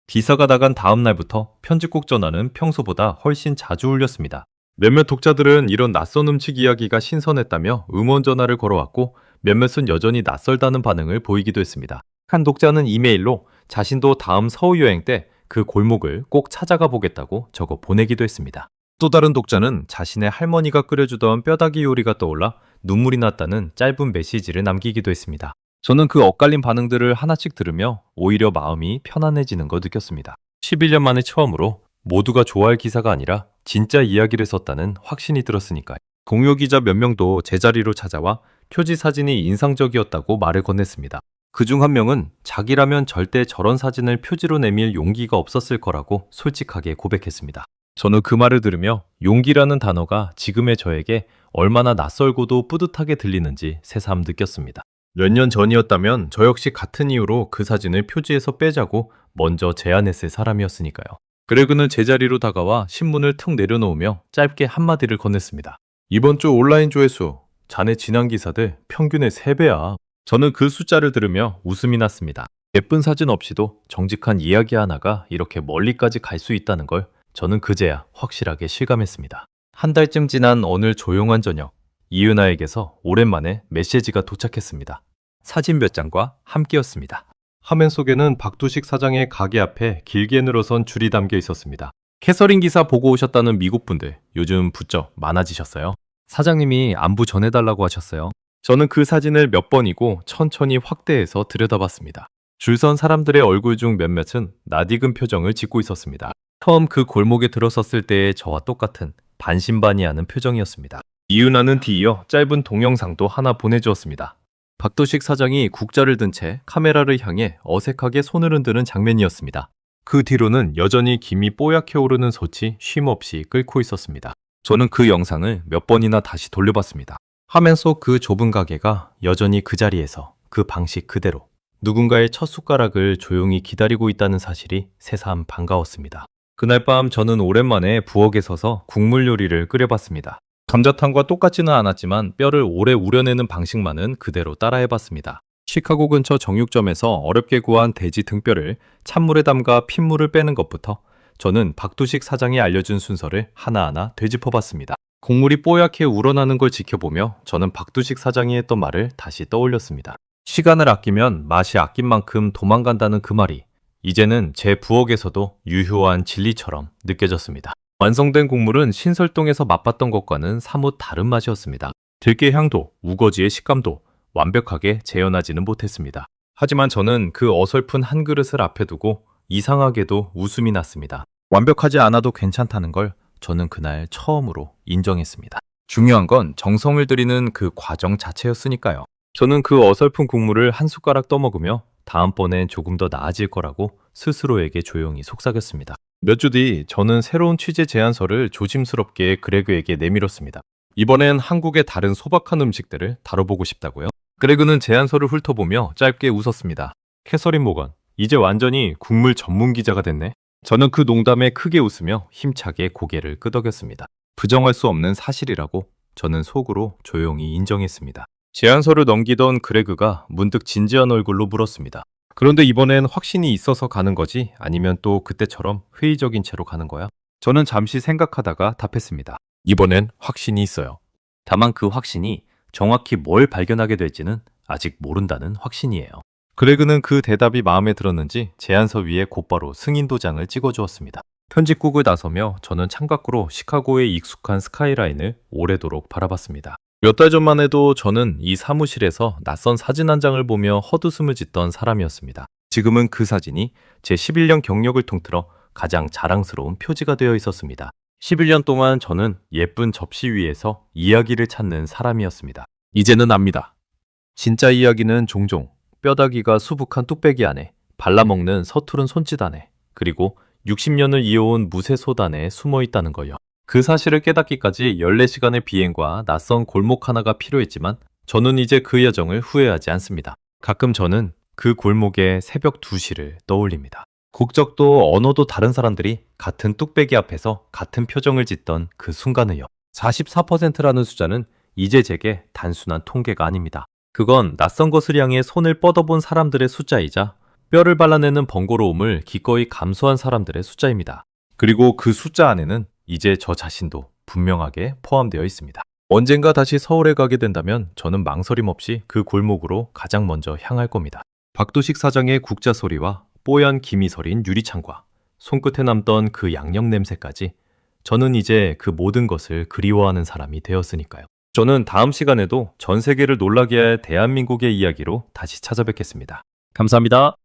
비서가 나간 다음 날부터 편집국 전화는 평소보다 훨씬 자주 울렸습니다. 몇몇 독자들은 이런 낯선 음식 이야기가 신선했다며 응원 전화를 걸어왔고 몇몇은 여전히 낯설다는 반응을 보이기도 했습니다. 한 독자는 이메일로 자신도 다음 서울 여행 때 그 골목을 꼭 찾아가 보겠다고 적어 보내기도 했습니다. 또 다른 독자는 자신의 할머니가 끓여주던 뼈다귀 요리가 떠올라 눈물이 났다는 짧은 메시지를 남기기도 했습니다. 저는 그 엇갈린 반응들을 하나씩 들으며 오히려 마음이 편안해지는 걸 느꼈습니다. 11년 만에 처음으로 모두가 좋아할 기사가 아니라 진짜 이야기를 썼다는 확신이 들었으니까요. 공유 기자 몇 명도 제자리로 찾아와 표지 사진이 인상적이었다고 말을 건넸습니다. 그중 한 명은 자기라면 절대 저런 사진을 표지로 내밀 용기가 없었을 거라고 솔직하게 고백했습니다. 저는 그 말을 들으며 용기라는 단어가 지금의 저에게 얼마나 낯설고도 뿌듯하게 들리는지 새삼 느꼈습니다. 몇 년 전이었다면 저 역시 같은 이유로 그 사진을 표지에서 빼자고 먼저 제안했을 사람이었으니까요. 그레그는 제자리로 다가와 신문을 툭 내려놓으며 짧게 한마디를 건넸습니다. 이번 주 온라인 조회수, 자네 지난 기사들 평균의 3배야. 저는 그 숫자를 들으며 웃음이 났습니다. 예쁜 사진 없이도 정직한 이야기 하나가 이렇게 멀리까지 갈 수 있다는 걸 저는 그제야 확실하게 실감했습니다. 한 달쯤 지난 어느 조용한 저녁, 이은아에게서 오랜만에 메시지가 도착했습니다. 사진 몇 장과 함께였습니다. 화면 속에는 박두식 사장의 가게 앞에 길게 늘어선 줄이 담겨 있었습니다. 캐서린 기사 보고 오셨다는 미국 분들, 요즘 부쩍 많아지셨어요. 사장님이 안부 전해달라고 하셨어요. 저는 그 사진을 몇 번이고 천천히 확대해서 들여다봤습니다. 줄선 사람들의 얼굴 중 몇몇은 낯익은 표정을 짓고 있었습니다. 처음 그 골목에 들어섰을 때의 저와 똑같은 반신반의하는 표정이었습니다. 이은아는 뒤이어 짧은 동영상도 하나 보내주었습니다. 박도식 사장이 국자를 든 채 카메라를 향해 어색하게 손을 흔드는 장면이었습니다. 그 뒤로는 여전히 김이 뽀얗게 오르는 솥이 쉼없이 끓고 있었습니다. 저는 그 영상을 몇 번이나 다시 돌려봤습니다. 화면 속 그 좁은 가게가 여전히 그 자리에서 그 방식 그대로 누군가의 첫 숟가락을 조용히 기다리고 있다는 사실이 새삼 반가웠습니다. 그날 밤 저는 오랜만에 부엌에 서서 국물 요리를 끓여봤습니다. 감자탕과 똑같지는 않았지만 뼈를 오래 우려내는 방식만은 그대로 따라해봤습니다. 시카고 근처 정육점에서 어렵게 구한 돼지 등뼈를 찬물에 담가 핏물을 빼는 것부터 저는 박두식 사장이 알려준 순서를 하나하나 되짚어봤습니다. 국물이 뽀얗게 우러나는 걸 지켜보며 저는 박두식 사장이 했던 말을 다시 떠올렸습니다. 시간을 아끼면 맛이 아낀 만큼 도망간다는 그 말이 이제는 제 부엌에서도 유효한 진리처럼 느껴졌습니다. 완성된 국물은 신설동에서 맛봤던 것과는 사뭇 다른 맛이었습니다. 들깨 향도, 우거지의 식감도 완벽하게 재현하지는 못했습니다. 하지만 저는 그 어설픈 한 그릇을 앞에 두고 이상하게도 웃음이 났습니다. 완벽하지 않아도 괜찮다는 걸 저는 그날 처음으로 인정했습니다. 중요한 건 정성을 들이는 그 과정 자체였으니까요. 저는 그 어설픈 국물을 한 숟가락 떠먹으며 다음번엔 조금 더 나아질 거라고 스스로에게 조용히 속삭였습니다. 몇 주 뒤 저는 새로운 취재 제안서를 조심스럽게 그레그에게 내밀었습니다. 이번엔 한국의 다른 소박한 음식들을 다뤄보고 싶다고요. 그레그는 제안서를 훑어보며 짧게 웃었습니다. 캐서린 모건, 이제 완전히 국물 전문 기자가 됐네. 저는 그 농담에 크게 웃으며 힘차게 고개를 끄덕였습니다. 부정할 수 없는 사실이라고 저는 속으로 조용히 인정했습니다. 제안서를 넘기던 그레그가 문득 진지한 얼굴로 물었습니다. 그런데 이번엔 확신이 있어서 가는 거지? 아니면 또 그때처럼 회의적인 채로 가는 거야? 저는 잠시 생각하다가 답했습니다. 이번엔 확신이 있어요. 다만 그 확신이 정확히 뭘 발견하게 될지는 아직 모른다는 확신이에요. 그레그는 그 대답이 마음에 들었는지 제안서 위에 곧바로 승인 도장을 찍어주었습니다. 편집국을 나서며 저는 창밖으로 시카고의 익숙한 스카이라인을 오래도록 바라봤습니다. 몇 달 전만 해도 저는 이 사무실에서 낯선 사진 한 장을 보며 헛웃음을 짓던 사람이었습니다. 지금은 그 사진이 제 11년 경력을 통틀어 가장 자랑스러운 표지가 되어 있었습니다. 11년 동안 저는 예쁜 접시 위에서 이야기를 찾는 사람이었습니다. 이제는 압니다. 진짜 이야기는 종종 뼈다귀가 수북한 뚝배기 안에, 발라먹는 서투른 손짓 안에, 그리고 60년을 이어온 무쇠솥 안에 숨어 있다는 거요. 그 사실을 깨닫기까지 14시간의 비행과 낯선 골목 하나가 필요했지만 저는 이제 그 여정을 후회하지 않습니다. 가끔 저는 그 골목의 새벽 2시를 떠올립니다. 국적도 언어도 다른 사람들이 같은 뚝배기 앞에서 같은 표정을 짓던 그 순간을요. 44%라는 숫자는 이제 제게 단순한 통계가 아닙니다. 그건 낯선 것을 향해 손을 뻗어본 사람들의 숫자이자 뼈를 발라내는 번거로움을 기꺼이 감수한 사람들의 숫자입니다. 그리고 그 숫자 안에는 이제 저 자신도 분명하게 포함되어 있습니다. 언젠가 다시 서울에 가게 된다면 저는 망설임 없이 그 골목으로 가장 먼저 향할 겁니다. 박도식 사장의 국자 소리와 뽀얀 김이 서린 유리창과 손끝에 남던 그 양념 냄새까지 저는 이제 그 모든 것을 그리워하는 사람이 되었으니까요. 저는 다음 시간에도 전 세계를 놀라게 할 대한민국의 이야기로 다시 찾아뵙겠습니다. 감사합니다.